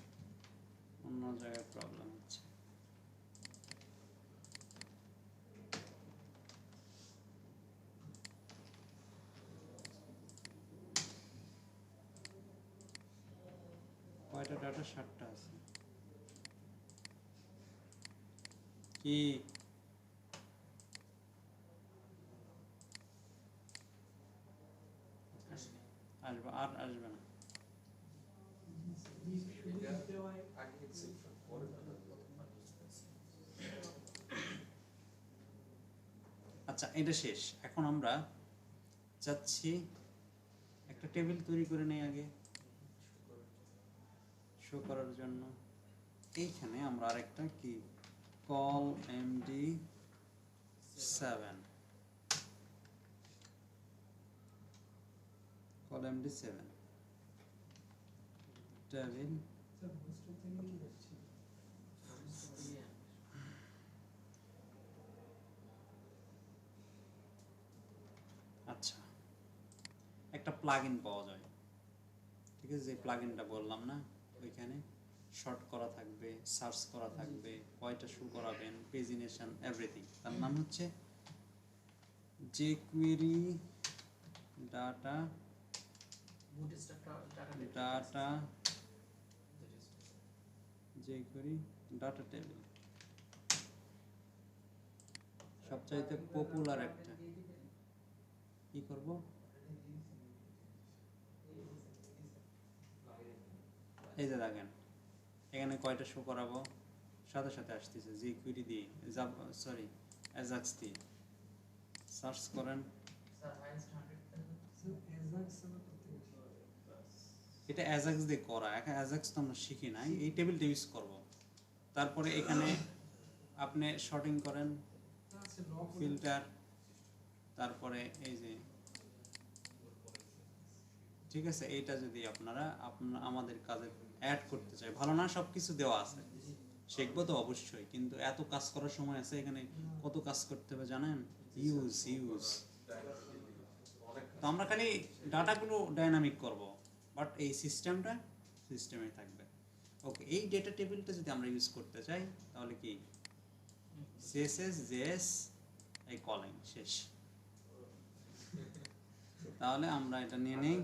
অন্য জায়গায় প্রবলেম হচ্ছে। কয়টা ডাটা? 7টা আছে। কি আসবে? আর আসবে না। if শুধু এটা দিতে হয় আগে এক্সেপশন পরে ডাটা আচ্ছা, এটা শেষ। এখন আমরা যাচ্ছি একটা টেবিল তৈরি করে নেই আগে শো করার জন্য। এইখানে আমরা আরেকটা কি call md7 column d7 table sir booster থেকে যাচ্ছি আচ্ছা একটা প্লাগইন পাওয়া যায়, ঠিক আছে, যে প্লাগইনটা বললাম না ওইখানে শর্ট করা থাকবে, সার্চ করা থাকবে, কয়টা শো করাবেন, পেজিনেশন এভরিথিং। তার নাম হচ্ছে jQuery data data jQuery data table সবচাইতে পপুলার একটা। কি করব, এই যে দেখেন এখানে কয়টা শো করাবো, সাথে সাথে আসতেছে jQuery দিয়ে, সরি অ্যাজাক্স দিয়ে সার্চ করেন। স্যার এজাক্স না করতে এটা অ্যাজাক্স দিয়ে করা, এখন অ্যাজাক্স তো আমরা শিখি নাই, এই টেবিলটা ইউজ করব। তারপরে এখানে আপনি শর্টিং করেন, আছে লক ফিল্টার, তারপরে এই যে, ঠিক আছে, এইটা যদি আপনারা আমাদের কাজে অ্যাড করতে চাই, ভালো না সব কিছু দেওয়া আছে, শিখবো তো অবশ্যই, কিন্তু এত কাজ করার সময় আছে এখানে, কত কাজ করতে হবে জানেন, ইউজ তো আমরা খালি ডাটাগুলো ডাইনামিক করব, বাট এই সিস্টেমটা সিস্টেমে থাকবে। ওকে, এই ডেটা টেবিলটা যদি আমরা ইউজ করতে চাই তাহলে কি সিএসএস জেএস এই কলিং শেষ। তাহলে আমরা এটা নিয়ে নেই,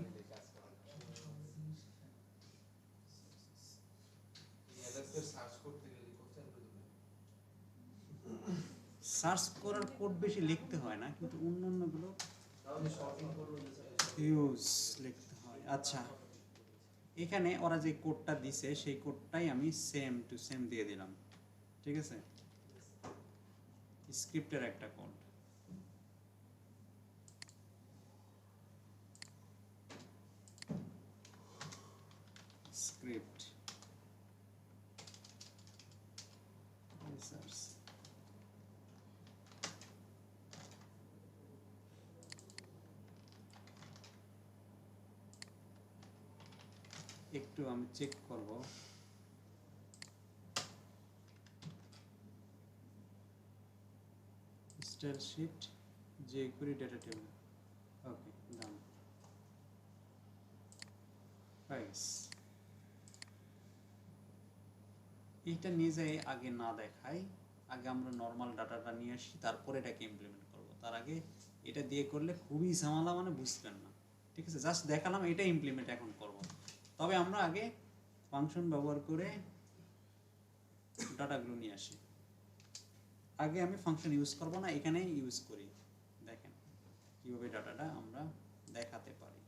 সার্চ করার কোড বেশি লিখতে হয় না, কিন্তু অন্যান্যগুলো ইউজ লিখতে হয়। আচ্ছা, এখানে ওরা যে কোডটা দিছে সেই কোডটাই আমি সেম টু সেম দিয়ে দিলাম, ঠিক আছে, স্ক্রিপ্টের একটা কোড। স্ক্রিপ্ট রিসার্চ একটু আমি চেক করব, style sheet jQuery data table. Okay, done. Guys, এইটা নিজে আগে না দেখাই, আগে আমরা নর্মাল ডাটাটা নিয়ে আসি, তারপরে এটাকে ইমপ্লিমেন্ট করব। তার আগে এটা দিয়ে করলে খুবই ঝামেলা, মানে বুঝবেন না, ঠিক আছে, জাস্ট দেখালাম, এটা ইমপ্লিমেন্ট এখন করব। তবে আমরা আগে ফাংশন ব্যবহার করে ডাটাগুলো নিয়ে আসি। আগে আমি ফাংশন ইউজ করব না, এখানে ইউজ করি। দেখেন কিভাবে ডাটাটা আমরা দেখাতে পারি।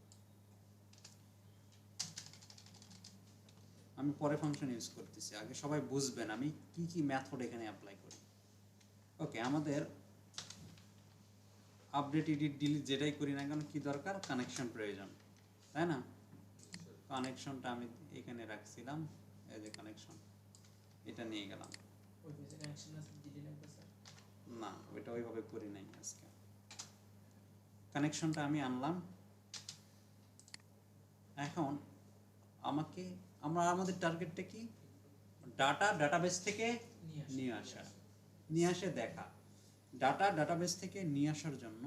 আমি পরে ফাংশন ইউজ করতেছি, আগে সবাই বুঝবেন আমি কি কি মেথড এখানে অ্যাপ্লাই করি। ওকে, আমাদের আপডেট, এডিট, ডিলিট যেটাই করি না কেন কি দরকার, কানেকশন প্রয়োজন, তাই না? কানেকশনটা আমি এখানে রাখছিলাম, এই যে কানেকশন, এটা নিয়ে গেলাম। না, ওইটা ওইভাবে করি নাই আজকে। কানেকশনটা আমি আনলাম। এখন আমাদের টার্গেটটা কি, ডাটাবেস থেকে নিয়ে আসে দেখা। ডাটাবেস থেকে নিয়ে আসার জন্য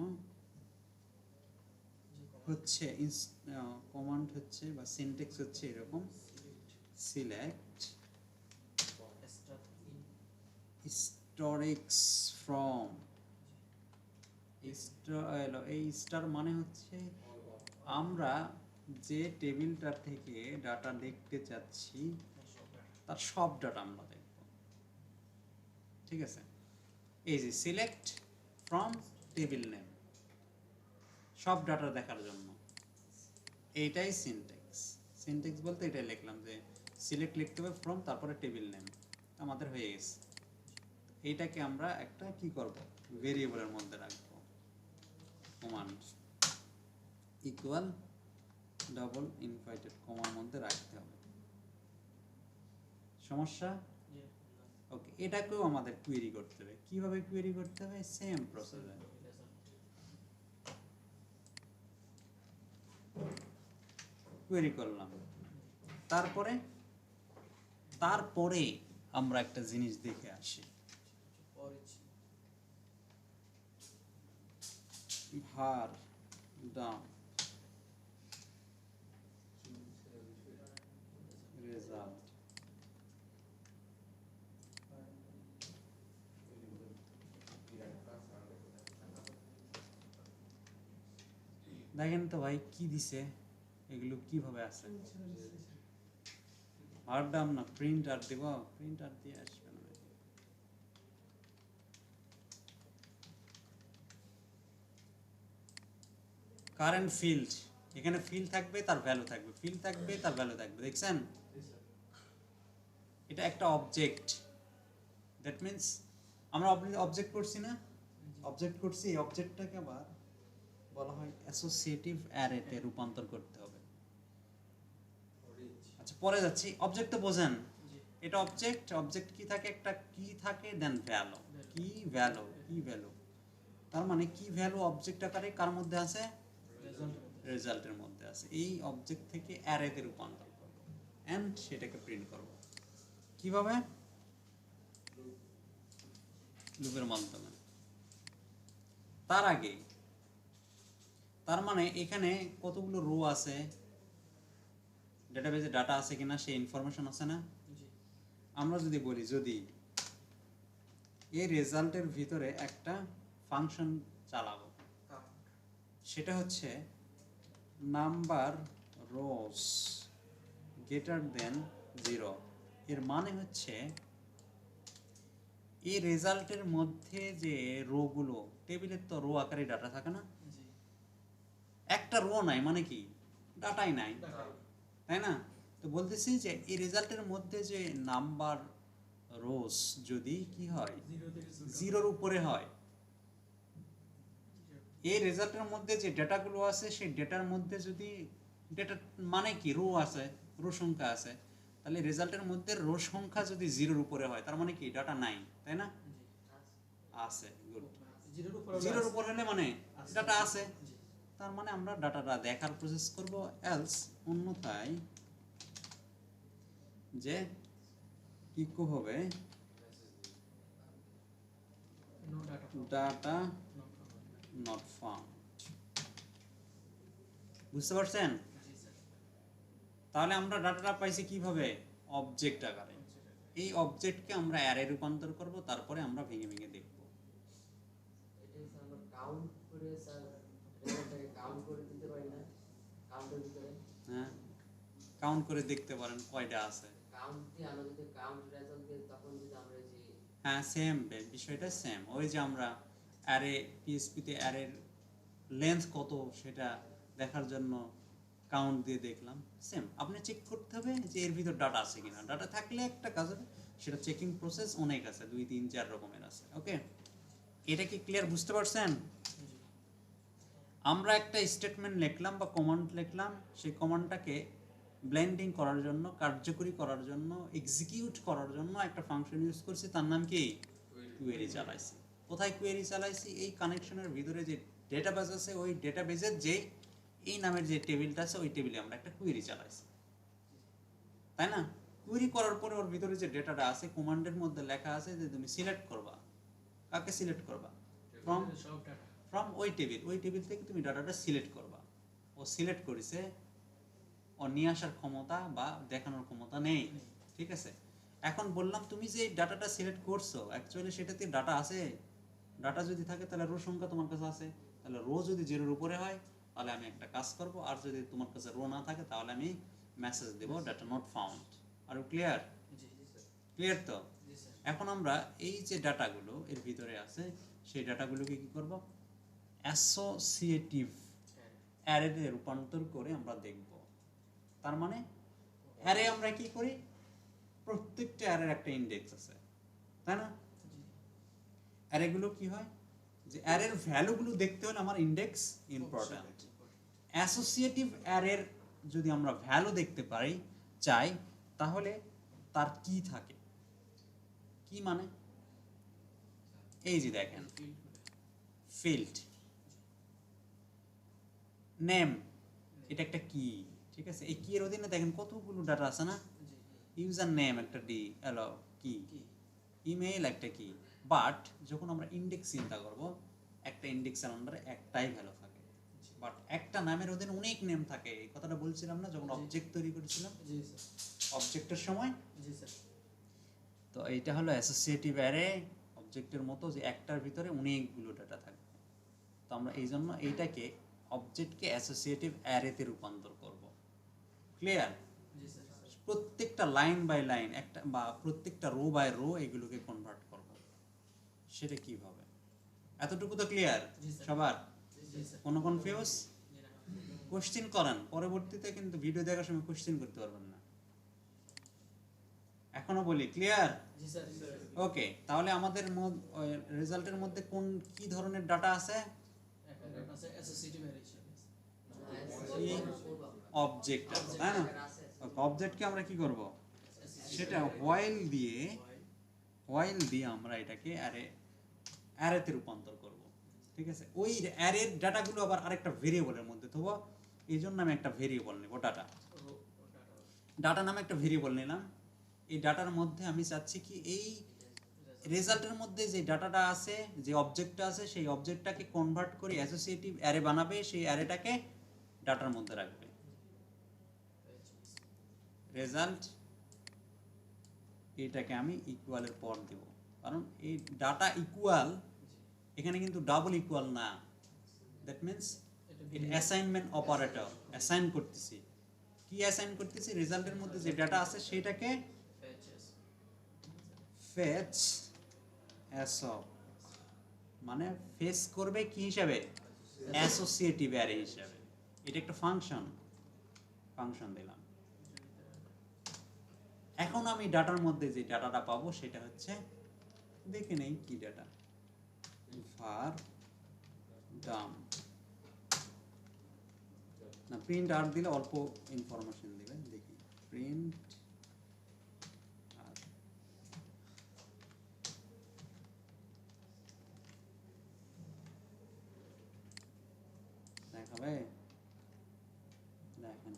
হচ্ছে কমান্ড হচ্ছে বা সিনট্যাক্স হচ্ছে এরকম, সিলেক্ট স্টোরেজ ফ্রম, এই স্টার মানে হচ্ছে আমরা যে টেবিলটার থেকে ডাটা দেখতে চাচ্ছি তার সব ডাটা আমরা দেখব, ঠিক আছে। এই যে সিলেক্ট ফ্রম টেবিল নেম, সব ডাটা দেখার জন্য, এইটাই সিনট্যাক্স বলতে এটাই লিখলাম যে সিলেক্ট লিখতে হবে ফ্রম, তারপরে টেবিল নেম, আমাদের হয়ে গেছে। এইটাকে আমরা একটা কি করব, ভেরিয়েবলের মধ্যে রাখবো, কমান্ড ইকুয়াল ডাবল ইনভাইটেড কমার মধ্যে রাখতে হবে। সমস্যা? ওকে, এটাকেও আমাদের কোয়েরি করতে হবে। কিভাবে কোয়েরি করতে হবে? সেম প্রসেসে কোয়েরি করলাম। তারপরে আমরা একটা জিনিস দেখে আসি, var dump result। দেখেন তো ভাই কি দিছে, এগুলো কিভাবে আছে। var dump না প্রিন্ট আর দেব, প্রিন্ট আর দিয়ে আসবে না। কারেন্ট ফিল্ড, এখানে ফিল্ড থাকবে তার ভ্যালু থাকবে, ফিল্ড থাকবে তার ভ্যালু থাকবে, দেখছেন? এটা একটা অবজেক্ট, দ্যাট মিন্স আমরা অবজেক্ট করছি না, অবজেক্ট করছি, এই অবজেক্টটাকে আবার বলা হয় অ্যাসোসিয়েটিভ অ্যারেতে রূপান্তর করতে হবে। আচ্ছা পরে যাচ্ছি, অবজেক্ট তো বোঝেন, এটা অবজেক্ট, অবজেক্ট কি থাকে, একটা কি থাকে, দেন ভ্যালু, কি ভ্যালু, কি ভ্যালু, তার মানে কি ভ্যালু অবজেক্ট আকারে কার মধ্যে আছে, রেজাল্টের মধ্যে আছে। এই অবজেক্ট থেকে অ্যারেতে রূপান্তর করব এন্ড সেটাকে প্রিন্ট করব কিভাবে, লুপের মাধ্যমে। তার আগে, তার মানে এখানে কতগুলো রো আছে, ডেটাবেজে ডাটা আছে কিনা সেই ইনফরমেশন আছে না। আমরা যদি বলি, যদি এই রেজাল্টের ভিতরে একটা ফাংশন চালাবো, সেটা হচ্ছে নাম্বার রোস গ্রেটার দেন 0, এর মানে হচ্ছে এই রেজাল্টের মধ্যে যে রো গুলো, টেবিলের তো রো আকারে ডাটা থাকে না, একটা রো নাই মানে কি, ডাটাই নাই, তাই না? তো বলতেছি যে এই রেজাল্টের মধ্যে যে নাম্বার রোস যদি কি হয়, 0-র উপরে হয়, এই রেজাল্টের মধ্যে যে ডেটাগুলো আছে সেই ডেটার মধ্যে যদি, ডেটা মানে কি, রো আছে, রো সংখ্যা আছে, তাহলে রেজাল্টের মধ্যে রো সংখ্যা যদি 0-র উপরে হয় তার মানে কি ডাটা নাই, তাই না? আছে, গুড। 0-র উপর হলে মানে ডাটা আছে, তার মানে আমরা ডাটাটা দেখার প্রসেস করব, এলস অন্যথায় যে ইকো হবে ডাটা নট ফাউন্ড। বুঝতে পারছেন? তাহলে আমরা ডাটাটা পাইছি কিভাবে, অবজেক্ট আকারে। এই অবজেক্টকে আমরা অ্যারে রূপান্তর করব, তারপরে আমরা ভেঙে ভেঙে দেখব। এটা আমরা কাউন্ট করে স্যার রেজাল্টটাকে কাউন্ট করে দিতে পারি না, কাউন্টের ভিতরে। হ্যাঁ, কাউন্ট করে দেখতে পারেন কয়টা আছে। কাউন্ট দিয়ে আমরা যদি কাউন্ট রেজাল্ট দিই তখন যদি আমরা যে, হ্যাঁ সেম বিষয়টা সেম, ওই যে আমরা অ্যারে পিএসপিতে অ্যারের লেন্থ কত সেটা দেখার জন্য কাউন্ট দিয়ে দেখলাম, সেম। আপনি চেক করতে হবে যে এর ভিতর ডাটা আছে কিনা, ডাটা থাকলে একটা কাজ হবে, সেটা চেকিং প্রসেস অনেক আছে, 2, 3, 4 রকমের আছে। ওকে, এটা কি ক্লিয়ার, বুঝতে পারছেন? আমরা একটা স্টেটমেন্ট লিখলাম বা কমান্ড লিখলাম, সেই কমান্ডটাকে ব্লেন্ডিং করার জন্য, কার্যকরী করার জন্য, এক্সিকিউট করার জন্য একটা ফাংশন ইউজ করছি, তার নাম কি, কোয়েরি চালাইছি। কোথায় কোয়েরি চালাইছি, এই কানেকশনের ভিতরে যে ডেটাবেজ আছে, ওই ডেটাবেজের যে এই নামের যে টেবিলটা আছে, ওই টেবিলে আমরা একটা কোয়েরি চালাইছি, তাই না? কোয়েরি করার পরে ওর ভিতরে যে ডেটাটা আছে, কমান্ডের মধ্যে লেখা আছে যে তুমি সিলেক্ট করবা, কাকে সিলেক্ট করবা, ফ্রম ওই টেবিল থেকে তুমি ডাটাটা সিলেক্ট করবা। ও সিলেক্ট করেছে, ও নিয়ে আসার ক্ষমতা বা দেখানোর ক্ষমতা নেই, ঠিক আছে? এখন বললাম তুমি যে ডাটাটা সিলেক্ট করছো, অ্যাকচুয়ালি সেটাতে ডাটা আছে, ডাটা যদি থাকে তাহলে রো সংখ্যা তোমার কাছে আছে, তাহলে রো যদি 0-র উপরে হয় তাহলে আমি একটা কাজ করব, আর যদি তোমার কাছে রো না থাকে তাহলে আমি মেসেজ দেব ডাটা নট ফাউন্ড। আর ক্লিয়ার? ক্লিয়ার তো? এখন আমরা এই যে ডাটাগুলো এর ভিতরে আছে, সেই ডাটাগুলোকে কি করব, অ্যাসোসিয়েটিভ অ্যারেতে রূপান্তর করে আমরা দেখব। তার মানে অ্যারে আমরা কি করি, প্রত্যেকটা অ্যারের একটা ইনডেক্স আছে, তাই না? অ্যারেগুলো কি হয়, যে অ্যারের ভ্যালুগুলো দেখতে হলে আমার ইনডেক্স ইম্পর্ট্যান্ট। অ্যাসোসিয়েটিভ অ্যারের যদি আমরা ভ্যালু দেখতে পারি চাই, তাহলে তার কি থাকে, কি মানে, এই যে দেখেন ফিল্ড নেম, এটা একটা কি, ঠিক আছে, এই কি এর অধীনে দেখেন কতগুলো ডাটা আছে না, জি ইউজার নেম একটা ডি হ্যালো কি, কি ইমেইল একটা কি। বাট যখন আমরা ইন্ডেক্স চিন্তা করব, একটা ইন্ডেক্সের আন্ডারে একটাই ভ্যালু থাকে, বাট একটা নামের অধীনে অনেক নেম থাকে। এই কথাটা বলছিলাম না যখন জি। অবজেক্ট তৈরি করেছিলাম, জি স্যার অবজেক্টের সময়। জি স্যার তো এইটা হলো অ্যাসোসিয়েটিভ অ্যারে, অবজেক্টের মতো যে একটার ভিতরে অনেকগুলো ডাটা থাকবে। তো আমরা এই জন্য এইটাকে অবজেক্টকে অ্যাসোসিয়েটিভ অ্যারেতে রূপান্তর করব। ক্লিয়ার? জি স্যার প্রত্যেকটা লাইন বাই লাইন একটা বা প্রত্যেকটা রো বাই রো এগুলোকে কনভার্ট করব। সেটা কিভাবে, এতটুকু তো ক্লিয়ার জি স্যার। সবার? জি স্যার কোনো কনফিউজ? জি না কোশ্চেন করেন, পরবর্তীতে কিন্তু ভিডিও দেখার সময় কোশ্চেন করতে পারবেন না। এখনো বলি ক্লিয়ার? জি স্যার ওকে, তাহলে আমাদের রেজাল্টের মধ্যে কোন কি ধরনের ডাটা আছে? একটা ডাটা আছে অ্যাসোসিয়েটিভ অ্যারে হিসেবে অবজেক্ট আছে, তাই না? অবজেক্টকে আমরা কি করব, সেটা হোয়াইল দিয়ে আমরা এটাকে অ্যারেতে রূপান্তর করব। ঠিক আছে, ওই অ্যারের ডাটাগুলো আবার আরেকটা ভেরিয়েবলের মধ্যে থবো। এই জন্য আমি একটা ভেরিয়েবল নেব, ডাটা নামে একটা ভেরিয়েবল নিলাম। এই ডাটার মধ্যে আমি চাচ্ছি কি এই রেজাল্টের মধ্যে যে ডাটাটা আছে, যে অবজেক্টটা আছে, সেই অবজেক্টটাকে কনভার্ট করে অ্যাসোসিয়েটিভ অ্যারে বানাবে, সেই অ্যারেটাকে ডাটার মধ্যে রাখবে। রেজাল্ট এটাকে আমি ইকুয়ালের পর দেব, কারণ এই ডাটা ইকুয়াল এখানে কিন্তু ডাবল ইকুয়াল না। দ্যাট মিন্স এটা অ্যাসাইনমেন্ট অপারেটর, অ্যাসাইন করতেছি। কি অ্যাসাইন করতেছি? রেজাল্টের মধ্যে যে ডাটা আছে সেটাকে ফেচ অ্যাসপ, মানে ফেচ করবে কি হিসাবে? অ্যাসোসিয়েটিভ অ্যারে হিসাবে। এটা একটা ফাংশন দিলাম। এখন আমি ডাটার মধ্যে যে ডাটাটা পাবো সেটা হচ্ছে, দেখে নেই কি ডাটা, var dum না, প্রিন্ট আর দিলে অল্প ইনফরমেশন দিবে, দেখি প্রিন্ট আর দেখাবে, দেখেন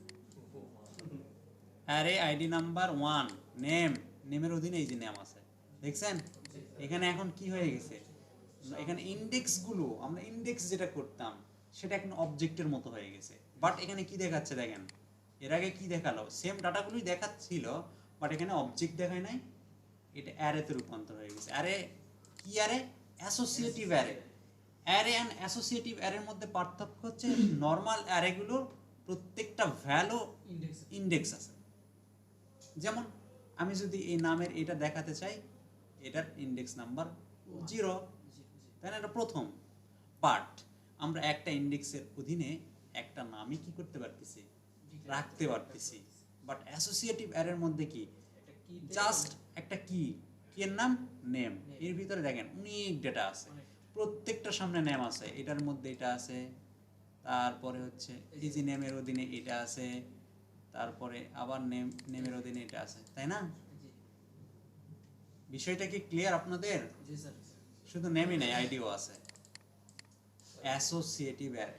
অ্যারে আইডি নাম্বার 1 নেমের অধীনে এই যে নেম আছে, দেখছেন? এখানে এখন কি হয়ে গেছে, এখানে ইন্ডেক্সগুলো, আমরা ইন্ডেক্স যেটা করতাম সেটা এখন অবজেক্টের মতো হয়ে গেছে। বাট এখানে কি দেখাচ্ছে দেখেন, এর আগে কি দেখালো, সেম ডাটাগুলোই দেখাচ্ছিল, বাট এখানে অবজেক্ট দেখায় নাই, এটা অ্যারেতে রূপান্তর হয়ে গেছে। অ্যারে কি? Array associative array. Array and associative অ্যারের মধ্যে পার্থক্য হচ্ছে নর্মাল অ্যারেগুলোর প্রত্যেকটা ভ্যালু ইন্ডেক্স আছে। যেমন আমি যদি এই নামের এটা দেখাতে চাই, এটার ইন্ডেক্স নাম্বার 0, তাই না? এটা প্রথম। বাট আমরা একটা ইন্ডেক্সের অধীনে একটা নামই কি করতে পারতেছি, রাখতে পারতেছি। বাট অ্যাসোসিয়েটিভ অ্যারের মধ্যে কি, জাস্ট একটা কি এর নাম নেম, এর ভিতরে দেখেন অনেক ডেটা আছে, প্রত্যেকটার সামনে নেম আছে। এটার মধ্যে এটা আছে, তারপরে হচ্ছে এই যে নেমের অধীনে এটা আছে, তারপরে আবার নেমের অধীনে এটা আছে, তাই না? বিষয়টা কি ক্লিয়ার আপনাদের? জি স্যার শুধু নেমই নাই, আইডিও আছে। অ্যাসোসিয়েটিভ অ্যারে,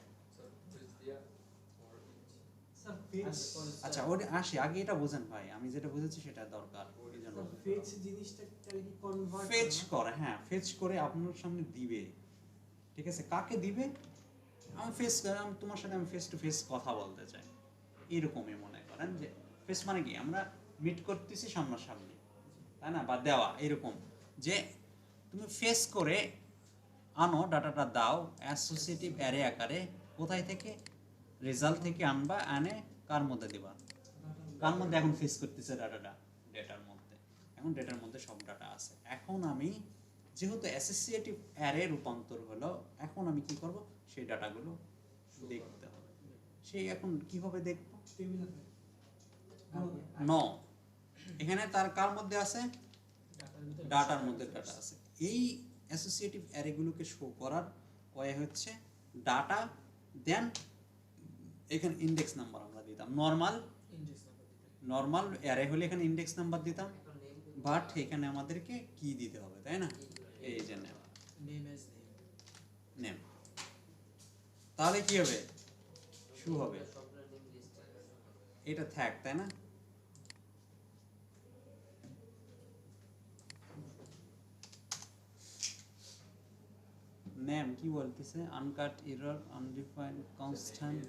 স্যার ফেচ আচ্ছা ওটা আসি, আগে এটা বোঝেন ভাই, আমি যেটা বুঝেছি সেটা দরকার। এই জন্য ফেচ জিনিসটা তাহলে কি কনভার্ট ফেচ করে, হ্যাঁ ফেচ করে আপনার সামনে দিবে। ঠিক আছে, কাকে দিবে? আমি তোমার সাথে আমি ফেস টু ফেস কথা বলতে চাই, এরকমই মনে করেন যে ফেস মানে কি, আমরা মিট করতেছি সামনাসামনি, তাই না? বা দেওয়া, এরকম যে তুমি ফেস করে আনো, ডাটাটা দাও অ্যাসোসিয়েটিভ অ্যারে আকারে। কোথায় থেকে? রেজাল্ট থেকে আনবা, আনে কার মধ্যে দিবা? কার মধ্যে এখন ফেস করতেছে ডাটাটা? ডেটার মধ্যে। এখন ডেটার মধ্যে সব ডাটা আছে। এখন আমি যেহেতু অ্যাসোসিয়েটিভ অ্যারে রূপান্তর হলো, এখন আমি কি করব, সেই ডাটাগুলো দেখতে হবে। সেই এখন কিভাবে দেখব? টেবিল ন এখানে তার কার মধ্যে আছে? ডাটার মধ্যে ডাটা আছে। এই অ্যাসোসিয়েটিভ অ্যারেগুলোকে শো করার ওয়ে হচ্ছে ডাটা, দেন এখানে ইন্ডেক্স নাম্বার আমরা দিতাম। নর্মাল অ্যারে হলে এখানে ইন্ডেক্স নাম্বার দিতাম, বাট এখানে আমাদেরকে কি দিতে হবে, তাই না? এই যে নেম। তাহলে কি হবে? শু হবে। এটা থাক, তাই না? নেম কি বলতেছে? Uncut error, undefined constant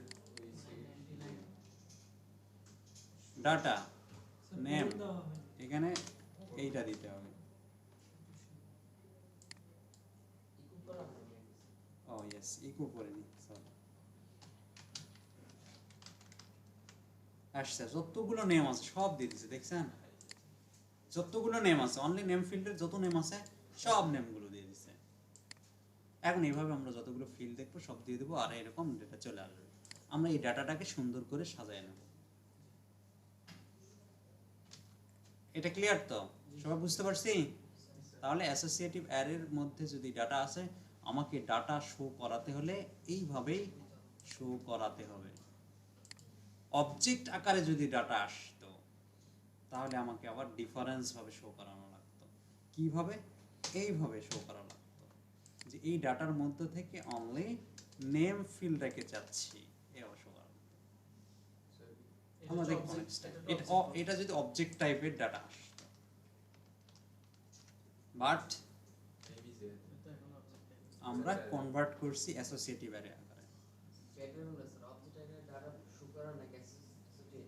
data name, এখানে এইটা দিতে হবে। ইকুপ করা হয়নি। ও ইয়েস, ইকো করে নি, সরি। আসছে যতগুলো নেম আছে সব দিয়ে দিছে, দেখছেন? যতগুলো নেম আছে, অনলি নেম ফিল্ডের যত নেম আছে সব নেমগুলো দিয়ে দিছে। এখন এইভাবে আমরা যতগুলো ফিল্ড দেখবো সব দিয়ে দেবো, আর এরকম ডেটা চলে আসবে। আমরা এই ডাটাটাকে সুন্দর করে সাজায় নেব। এটা ক্লিয়ার তো? সবাই বুঝতে পারছি? তাহলে অ্যাসোসিয়েটিভ অ্যারের মধ্যে যদি ডাটা আছে, আমাকে ডাটা শো করাতে হলে এইভাবেই শো করাতে হবে। অবজেক্ট আকারে যদি ডাটা আসতো তাহলে আমাকে আবার ডিফারেন্স ভাবে শো করানো লাগতো। কিভাবে? এইভাবে শো করা লাগতো যে এই ডাটার মধ্যে থেকে অনলি নেম ফিল্ড রেখে যাচ্ছি, এই আবার শো করা লাগতো। আমরা দেখবো next time। এটা যদি অবজেক্ট টাইপের ডাটা আসতো, বাট আমরা কনভার্ট করছি অ্যাসোসিয়েটিভ অ্যারে আকারে। ব্যাকগ্রাউন্ড স্যার অবজেক্ট আকারে ডাটা শো করা নাকি অ্যাসোসিয়েটিভ?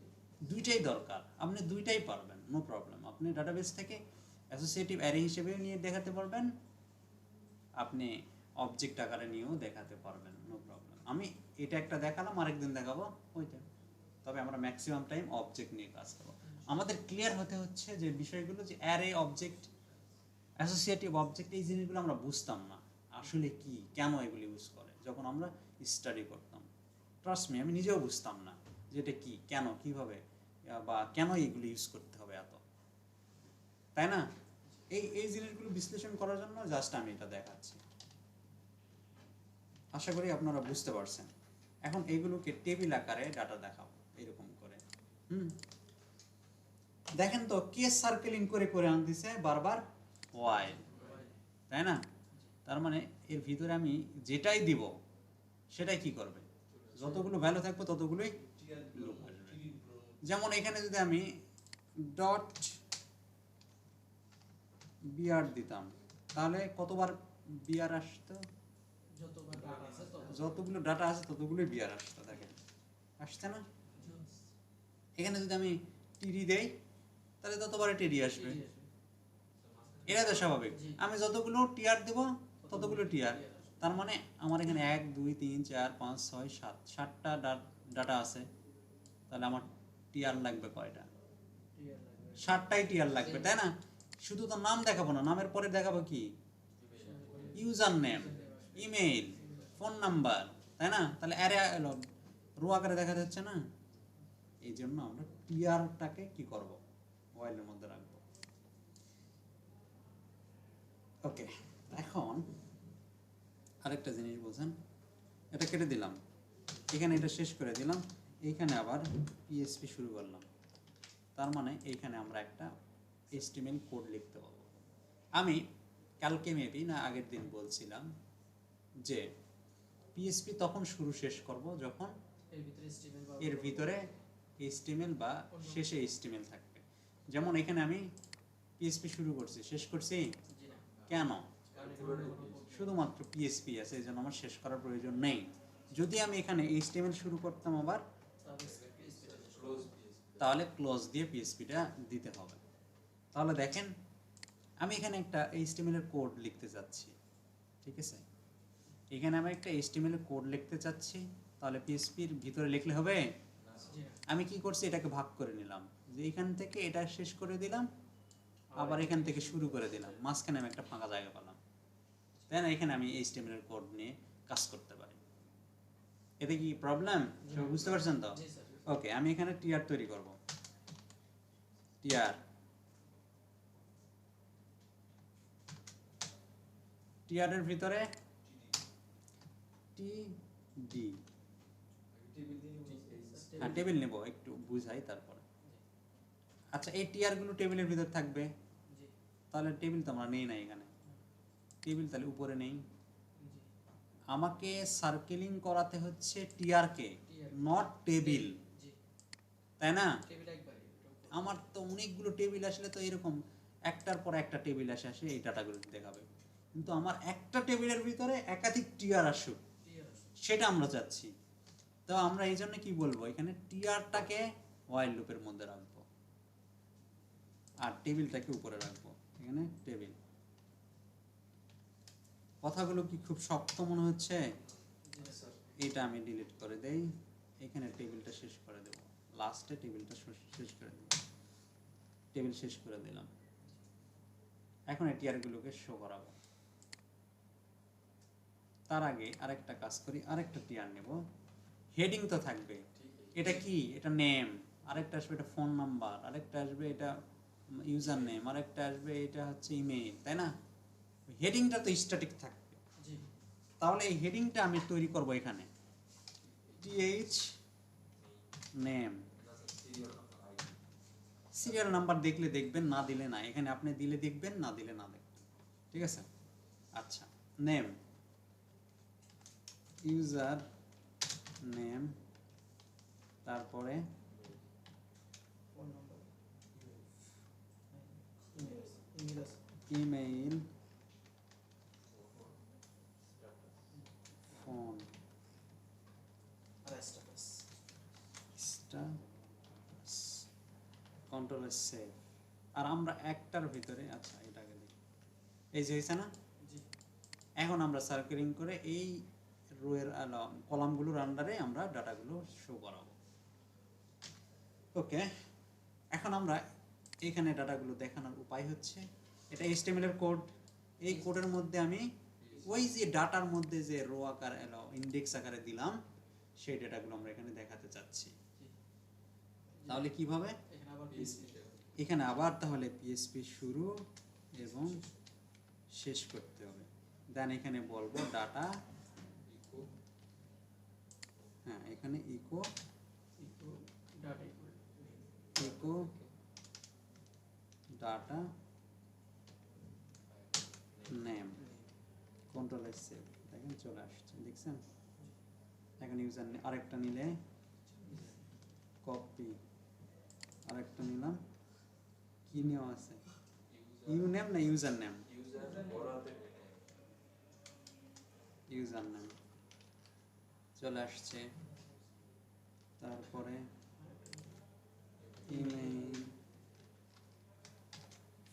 দুইটাই দরকার, আপনি দুইটাই পারবেন, নো প্রবলেম। আপনি ডাটাবেস থেকে অ্যাসোসিয়েটিভ অ্যারে হিসেবে নিয়ে দেখাতে পারবেন, আপনি অবজেক্ট আকারে নিয়েও দেখাতে পারবেন, নো প্রবলেম। আমি এটা একটা দেখালাম, আরেকদিন দেখাবো ওইটা। তবে আমরা ম্যাক্সিমাম টাইম অবজেক্ট নিয়ে কাজ করব। আমাদের ক্লিয়ার হতে হচ্ছে যে বিষয়গুলো, যে অ্যারে, অবজেক্ট, অ্যাসোসিয়েটিভ অবজেক্ট, এই জিনিসগুলো আমরা বুঝতাম না আসলে কি, কেন এগুলি ইউজ করে যখন আমরা স্টাডি করতাম। ট্রাস্ট মি, আমি নিজেও বুঝতাম না যে এটা কি, কেন, কিভাবে, বা কেন এগুলো ইউজ করতে হবে এত, তাই না? এই জিনিসগুলো বিশ্লেষণ করার জন্য জাস্ট আমি এটা দেখাচ্ছি। আশা করি আপনারা বুঝতে পারছেন। এখন এইগুলোকে টেবিল আকারে ডাটা দেখাবো এরকম করে। দেখেন তো কেস সার্কেলিং করে করে আনতেছে বারবার ওয়াইল, তাই না? তার মানে এর ভিতরে আমি যেটাই দিব সেটাই কি করবে, যতগুলো ভ্যালু থাকবে ততগুলোই লুপ আসবে। যেমন এখানে যদি আমি ডট বিআর দিতাম তাহলে কতবার বিআর আসতো? যতবার ডাটা আছে যতগুলো ডাটা আছে ততগুলোই বিআর আসতো। দেখেন আসছে না? এখানে যদি আমি টিডি দেই তাহলে ততবারে টিডি আসবে, এটা তো স্বাভাবিক। আমি যতগুলো টিআর দেব ততগুলো টিআর। তার মানে আমার এখানে 1 2 3 4 5 6 7 7টা ডাটা আছে, তাহলে আমার টিআর লাগবে কয়টা? 7টাই টিআর লাগবে, তাই না? শুধু তো নাম দেখাবো না, নামের পরে দেখাবো কি? User name, email, phone number, তাই না? তাহলে অ্যারে রো আকারে দেখা যাচ্ছে না? এই জন্য আমরা টিআরটাকে কি করব, ওয়াইলের মধ্যে রাখবো। ওকে, এখন আরেকটা জিনিস বলছেন, এটা কেটে দিলাম, এখানে এটা শেষ করে দিলাম, এইখানে আবার পিএসপি শুরু করলাম। তার মানে এইখানে আমরা একটা HTML কোড লিখতে পারবো। আমি কালকে মেবি না আগের দিন বলছিলাম যে পিএসপি তখন শুরু শেষ করব যখন এর ভিতরে HTML বা শেষে HTML থাকবে। যেমন এখানে আমি পিএসপি শুরু করছি, শেষ করছি কেন? শুধুমাত্র পিএসপি আছে, এই জন্য আমার শেষ করার প্রয়োজন নেই। যদি আমি এখানে HTML শুরু করতাম আবার, তাহলে ক্লোজ দিয়ে পিএসপিটা দিতে হবে। তাহলে দেখেন আমি এখানে একটা HTML এর কোড লিখতে যাচ্ছি, ঠিক আছে? এখানে আমি একটা HTML এর কোড লিখতে চাচ্ছি, তাহলে পিএসপির ভিতরে লিখলে হবে? আমি কি করছি, এটাকে ভাগ করে নিলাম, যে এখান থেকে এটা শেষ করে দিলাম, আবার এখান থেকে শুরু করে দিলাম, মাঝখানে আমি একটা ফাঁকা জায়গা পেলাম, তাই না? এখানে আমি HTML এর কোড নিয়ে কাজ করতে পারি। এতে কি প্রবলেম? সবাই বুঝতে পারছেন তো? ওকে, আমি এখানে টিআর তৈরি করব। টিআর এর ভিতরে টিডি, হ্যাঁ টেবিল নেব, একটু বুঝাই তারপরে। আচ্ছা, এই টিআর গুলো টেবিলের ভিতর থাকবে, তাহলে টেবিল তো আমরা নেই না এখানে, টেবিল তাহলে উপরে নেই। আমাকে সার্কেলিং করাতে হচ্ছে টিআর কে, নট টেবিল। তাই না? টেবিল একবারে আমার তো অনেকগুলো টেবিল আসলে তো এরকম একটার পর একটা টেবিল আসে এই ডাটাগুলো দেখাবে, কিন্তু আমার একটা টেবিলের ভিতরে একাধিক টিআর আসুক সেটা আমরা চাচ্ছি। তো আমরা এই জন্য কি বলবো, এখানে টিআরটাকে ওয়াইল লুপের মধ্যে রাখবো আর টেবিলটাকে উপরে রাখবো, এখানে টেবিল। কথাগুলো কি খুব শক্ত মনে হচ্ছে? এটা আমি ডিলিট করে দেই, এখানে টেবিলটা শেষ করে দেব, লাস্টে টেবিলটা শেষ করে দেব, টেবিল শেষ করে দিলাম। এখন এই টিআরগুলোকে শো করাবো। তার আগে আরেকটা কাজ করি, আরেকটা টিআর নেব, হেডিং তো থাকবে। এটা কি? এটা নেম, আরেকটা আসবে এটা ফোন নাম্বার, আরেকটা আসবে এটা ইউজার নেম, আরেকটা আসবে এটা হচ্ছে ইমেইল, তাই না? হেডিংটা তো স্ট্যাটিক থাকবে। তাহলে এই হেডিংটা আমি তৈরি করব এখানে টিএইচ নেম, সিরিয়াল নাম্বার দেখলে দেখবেন, না দিলে না, এখানে আপনি দিলে দেখবেন, না দিলে না দেখবেন, ঠিক আছে? আচ্ছা, নেম, ইউজার নেম, তারপরে phone number, email, email, phone, আর স্ট্যাটাস। Control save. আর আমরা একটার ভিতরে, আচ্ছা এটাকে দেখি, এই যে হয়েছে না? জি এখন আমরা সার্কেলিং করে এই রোয়ের কলামগুলোর আন্ডারে আমরা ডাটাগুলো শো করাবো। ওকে, এখন আমরা এখানে ডাটাগুলো দেখানোর উপায় হচ্ছে, এটা HTML এর কোড। এই কোডের মধ্যে আমি ওই যে ডাটার মধ্যে যে রো আকার ইন্ডেক্স আকারে দিলাম সেই ডাটাগুলো আমরা এখানে দেখাতে চাচ্ছি। তাহলে কিভাবে? এখানে আবার PHP এখানে আবার তাহলে পিএসপি শুরু এবং শেষ করতে হবে। দেন এখানে বলবো ডাটা, হ্যাঁ এখানে echo data echo data name, control save, দেখেন চলে আসছে, দেখছেন? এখন ইউজার আরেকটা নিলে কপি, আরেকটা নিলাম, কি নেওয়া আছে, ইউ নেম না ইউজার নেম? ইউজার নেম চলে আসছে। তারপরে ইমেইল,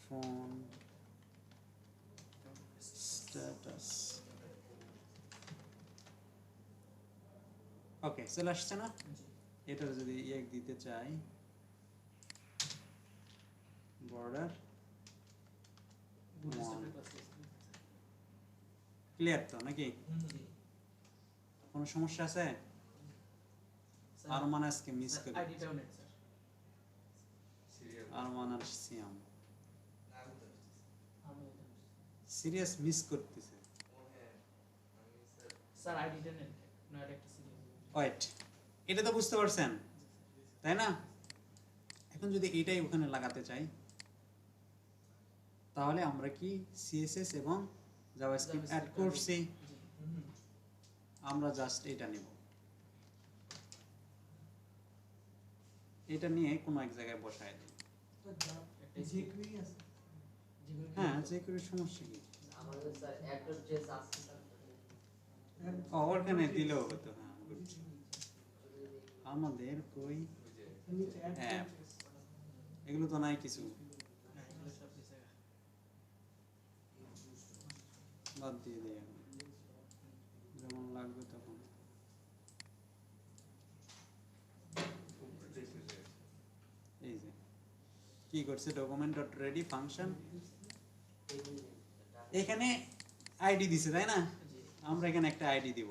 ফোন, স্ট্যাটাস, ওকে চলে আসছে না? এটার যদি এক দিতে চাই, বর্ডার ক্লিয়ার তো নাকি? কোনো সমস্যা আছে? আর মানে আজকে মিস করি, আইডিটাও নেট স্যার। আর মানে সিয়াম আমি সিরিয়াস মিস করতেছে। স্যার আইডিটা নেট না, এটা একটা সিরিয়াল। ওয়েট, এটা তো বুঝতে পারছেন তাই না? এখন যদি এটাই ওখানে লাগাতে চাই তাহলে আমরা কি সিএসএস এবং জাভাস্ক্রিপ্ট অ্যাড করছি, আমরা জাস্ট এটা নেব, এটা নিয়ে কোনো এক জায়গায় বসায় দিই। যে query আছে হ্যাঁ যে কোনো সমস্যা কি, আমাদের স্যার app.js আছে স্যার। ওখানে দিলেও হতো। হ্যাঁ good. আমাদের কই নিচে add App. changes। এগুলো তো নাই কিছু, না এগুলো সব দিছে। বাদ দিয়ে দিই এখন, যেমন লাগবে তখন। এই যে কি করছে, ডকুমেন্ট ডট রেডি ফাংশন, এখানে আইডি দিছে তাই না? জি আমরা এখানে একটা আইডি দিব,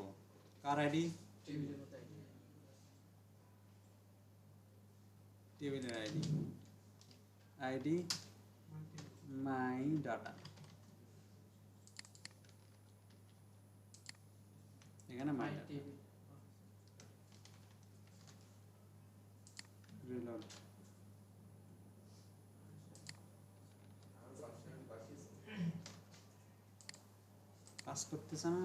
কার আইডি? টেবিলের মতো আইডি। টেবিলের আইডি, আইডি মাই ডাটা, এখানে মাই মাই ডাটা, টেবিল। রিলোড, কাজ করতেছে না,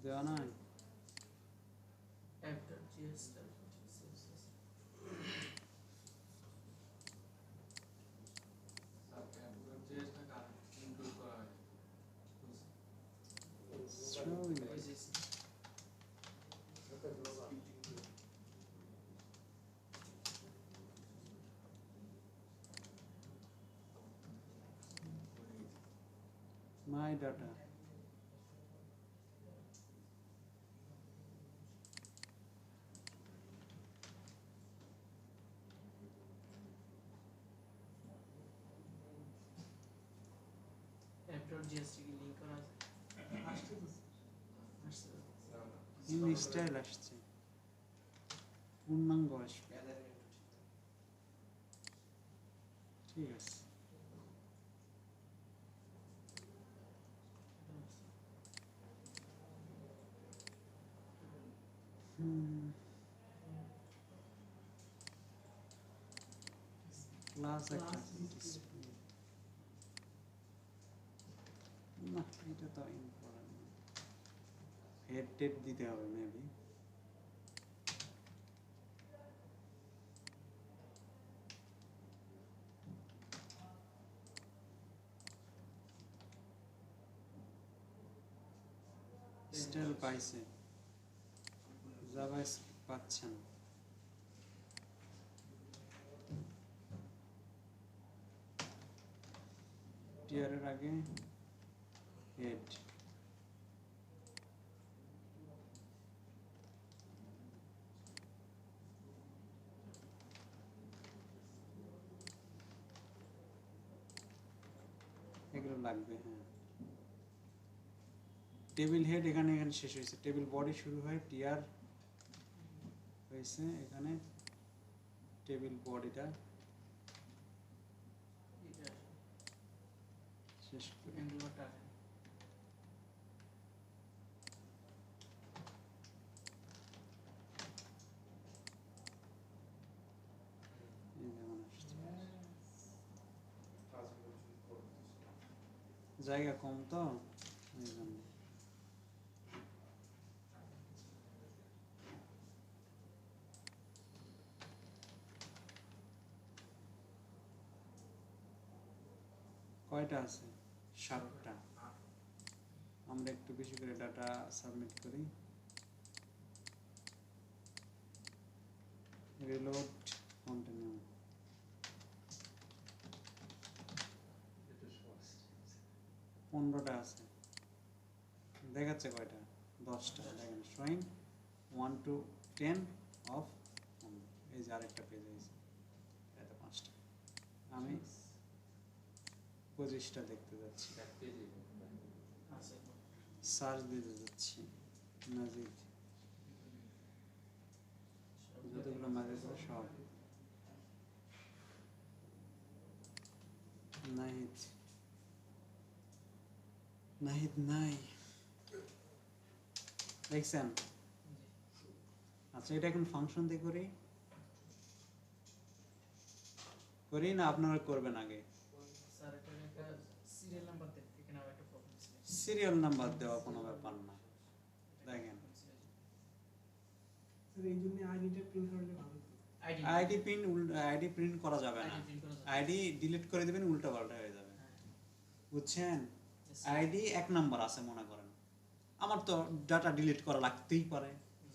দেওয়া নয়। app.js মাই ডাটা app.js কি লিংক করা আছে? আসছে তো আসছে তো। ইন স্টাইল আসছে, পূর্ণাঙ্গ আসবে। ঠিক আছে, ক্লাস একটা display। না এটা তো ইম্পর্টেন্ট, হেড টেড দিতে হবে মেবি। স্টাইল পাইছে, জাভাস্ক্রিপ্ট পাচ্ছেন। টিয়ারের আগে হেড, এগুলো লাগবে। হ্যাঁ, টেবিল হেড এখানে শেষ হয়েছে, টেবিল বডি শুরু হয়, টিয়ার হয়েছে এখানে, টেবিল বডিটা এটা শেষ করে অ্যাঙ্গুলারটা আছে। এই যেমন আসছে। জায়গা কম তো এই জন্য। কয়টা আছে? 7টা। আমরা একটু বেশি করে ডাটা সাবমিট করি। Reload, continue. এটা ফার্স্ট 15টা আছে, দেখাচ্ছে কয়টা? 10টা। দেখেন শোয়িং 1 to 10 অফ। এই যে আরেকটা পেজ হয়েছে, এটা 5টা। আমি 25টা দেখতে যাচ্ছি, এক পেজে আছে। সার্চ দিতে যাচ্ছি। মাজিদ, যতগুলো মাজিদ সব। নাহিদ, নাহিদ নাই, দেখছেন? আচ্ছা, এটা এখন ফাংশন দিয়ে করি না আপনারা করবেন আগে? স্যার এটা একটা সিরিয়াল নাম্বার দেন, এখানে আবার একটা প্রবলেম ছিল। সিরিয়াল নাম্বার দেওয়া কোনো ব্যাপার না। দেখেন, স্যার এই জন্য আইডিটা প্রিন্ট করলে ভালো হতো। আইডি প্রিন্ট করা যাবে না, প্রিন্ট করা যাবে। আইডি ডিলিট করে দিবেন, উল্টা পাল্টা হয়ে যাবে। হ্যাঁ। বুঝছেন? Yes, আইডি 1 নাম্বার আছে মনে করেন, আমার তো ডাটা ডিলিট করা লাগতেই পারে, জি।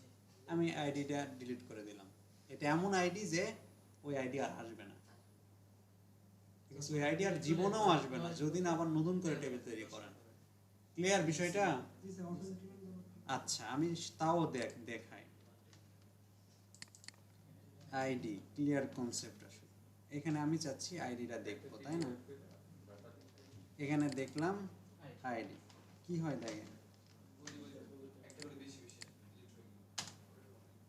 আমি আইডিটা ডিলিট করে দিলাম। এটা এমন আইডি যে ওই আইডি আর আসবে না, ঠিক আছে? ওই আইডি আর জীবনেও আসবে না যদি না আবার নতুন করে টেবিল তৈরি করেন। ক্লিয়ার বিষয়টা? জি স্যার, অটোমেটিক্যালি আচ্ছা, আমি তাও দেখাই। আইডি ক্লিয়ার কনসেপ্ট আসলে এখানে আমি চাচ্ছি আইডিটা দেখবো, তাই না? এখানে দেখলাম আইডি কি হয় দেখেন, একটা করে বেশি বেশি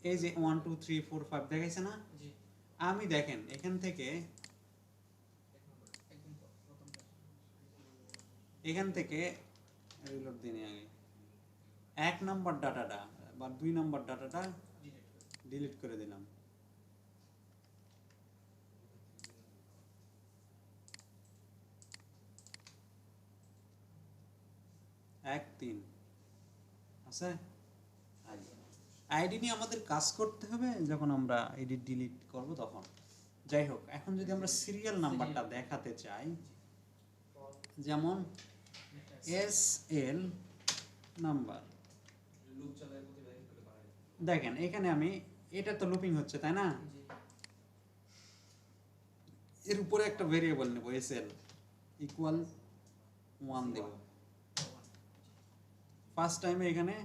এই যে 1 2 3 4 5 দেখাইছে না? জি। আমি দেখেন এখান থেকে একদম প্রথমটা। এখান থেকে রিলোড দিনে আগে 1 নাম্বার ডাটাটা বা 2 নাম্বার ডাটাটা ডিলিট করে দিলাম। এক 3 আছে আইডি নিয়ে আমাদের কাজ করতে হবে যখন আমরা এডিট ডিলিট করব তখন। যাই হোক, এখন যদি আমরা সিরিয়াল নাম্বারটা দেখাতে চাই, যেমন এসএল নাম্বার, লুপ চালায় প্রতিবার করে বাড়ায়। দেখেন এখানে আমি, এটা তো লুপিং হচ্ছে তাই না? জি। এর উপরে একটা ভেরিয়েবল নেব, এসএল ইকুয়াল 1 দেব। ফার্স্ট টাইমে এখানে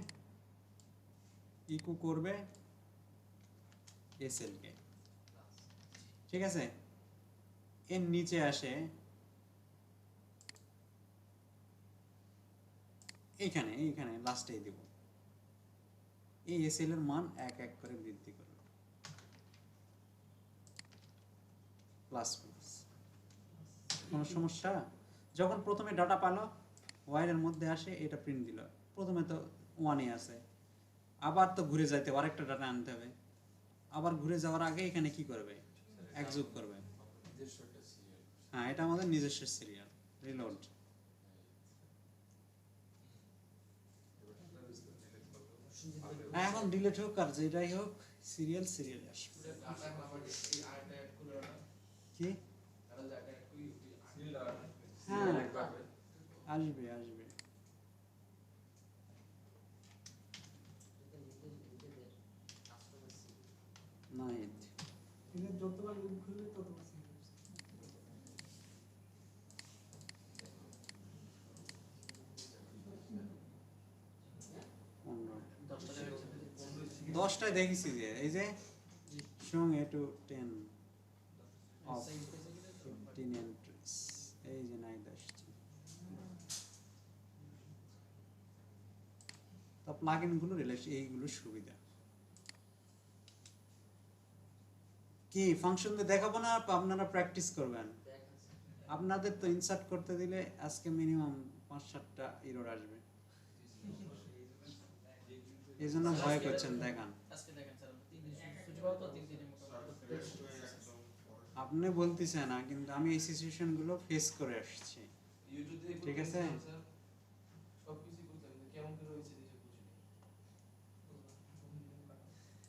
ইকো করবে এসএল কে, ঠিক আছে। এর নিচে আসে এইখানে এইখানে লাস্টেই দিব, এই এসএল এর মান এক এক করে বৃদ্ধি করবে প্লাস প্লাস। কোনো সমস্যা? যখন প্রথমে ডাটা পালো ওয়াইল এর মধ্যে আসে এটা প্রিন্ট দিল, প্রথমে তো ওয়ানই আছে, আবার তো ঘুরে যাইতে আরেকটা ডাটা আনতে হবে, আবার ঘুরে যাওয়ার আগে এখানে কি করবে, এক যোগ করবে। নিজস্ব একটা সিরিয়াল। হ্যাঁ, এটা আমাদের নিজস্ব সিরিয়াল রিলোড। হ্যাঁ, এখন ডিলিট হোক আর যেটাই হোক সিরিয়াল সিরিয়াল আসবে। ডাটা আবার এই আরেকটা অ্যাড করে ওটা কি? তাহলে ডাটা অ্যাড করি হ্যাঁ আসবে আসবে। নাইট এটা যতবার লুপ খুলবে ততবার সিরিয়াল দশটায় দেখেছি যে এই যে সঙ্গে টু 10 অফ 15 এন্ট্রিস, এই যে নাইট আসছে। তো প্লাগইন গুলো রিলেশন এইগুলো সুবিধা কি ফাংশন দিয়ে দেখাবো না, আপনারা প্র্যাকটিস করবেন। আপনাদের তো ইনসার্ট করতে দিলে আজকে মিনিমাম 5-7টা এরর আসবে, এই জন্য ভয় করছেন। দেখান আজকে দেখেন স্যার 3 দিন ছুটি পাবো তো 3 দিনের মোটামুটি আপনি বলতেছেন না, কিন্তু আমি এই সিচুয়েশন গুলো ফেস করে আসছি। ইউটিউব থেকে ঠিক আছে। সবকিছু করতে হবে, কেমন করে হয়েছে যে বুঝি।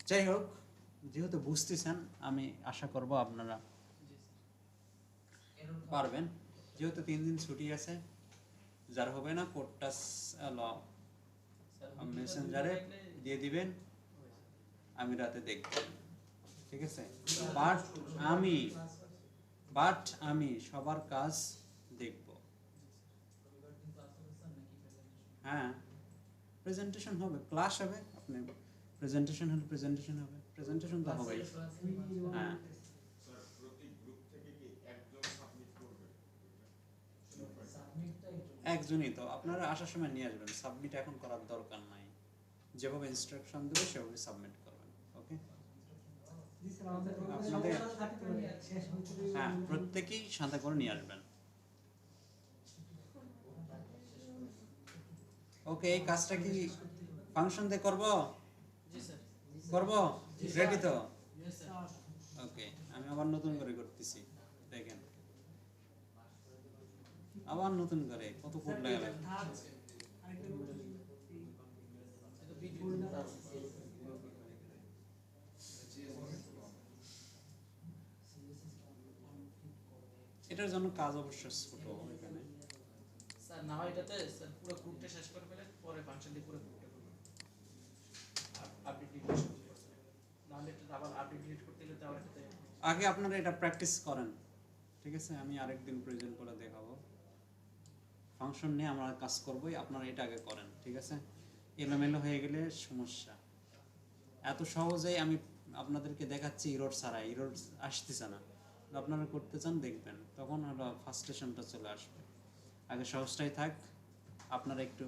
যাই হোক, যেহেতু বুঝতেছেন আমি আশা করব আপনারা পারবেন। যেহেতু 3 দিন ছুটি আছে, যার হবে না কোডটা মেসেঞ্জারে দিয়ে দিবেন, আমি রাতে দেখব, ঠিক আছে। বাট আমি সবার কাজ দেখব। হ্যাঁ, প্রেজেন্টেশন হবে, ক্লাস হবে, আপনি প্রেজেন্টেশন হলে প্রেজেন্টেশন হবে, প্রেজেন্টেশন তো হবেই। হ্যাঁ, একজনই তো, আপনারা আসার সময় নিয়ে আসবেন, সাবমিট এখন করার দরকার নাই, যেভাবে ইনস্ট্রাকশন দেবে সেভাবে সাবমিট করবেন। ওকে, জি স্যার, আমাদের আপনাদের থাকতে পারে শেষ হতে হ্যাঁ প্রত্যেকেই সাথে করে নিয়ে আসবেন। ওকে, এই কাজটা কি ফাংশন দিয়ে করব? জি স্যার করব, রেডি তো? ইয়েস স্যার ওকে, আমি আবার নতুন করে করতেছি, দেখেন আবার নতুন করে কত কোড লাগালাম। আরেকটা এটা ভিডিও এটার জন্য কাজ অবশ্য ছোট এখানে। স্যার না হয় এটাতে স্যার পুরো গ্রুপটা শেষ করে ফেলেন, পরে ফাংশন দিয়ে পুরো গ্রুপটা করবেন, আপডেট ডিলিট করতে নাহলে এটা আবার আপডেট ডিলিট করতে গেলে তো আবার এটাতে আগে আপনারা এটা প্র্যাকটিস করেন, ঠিক আছে। আমি আরেকদিন প্রেজেন্ট করে দেখাবো, ফাংশন নিয়ে আমরা কাজ করবই, আপনারা এটা আগে করেন, ঠিক আছে। এলোমেলো হয়ে গেলে সমস্যা। এত সহজেই আমি আপনাদেরকে দেখাচ্ছি ইরোড ছাড়া, ইরোড আসতেছে না, আপনারা করতে চান দেখবেন, তখন হলো ফার্স্টেশনটা চলে আসবে। আগে সহজটাই থাক, আপনারা একটু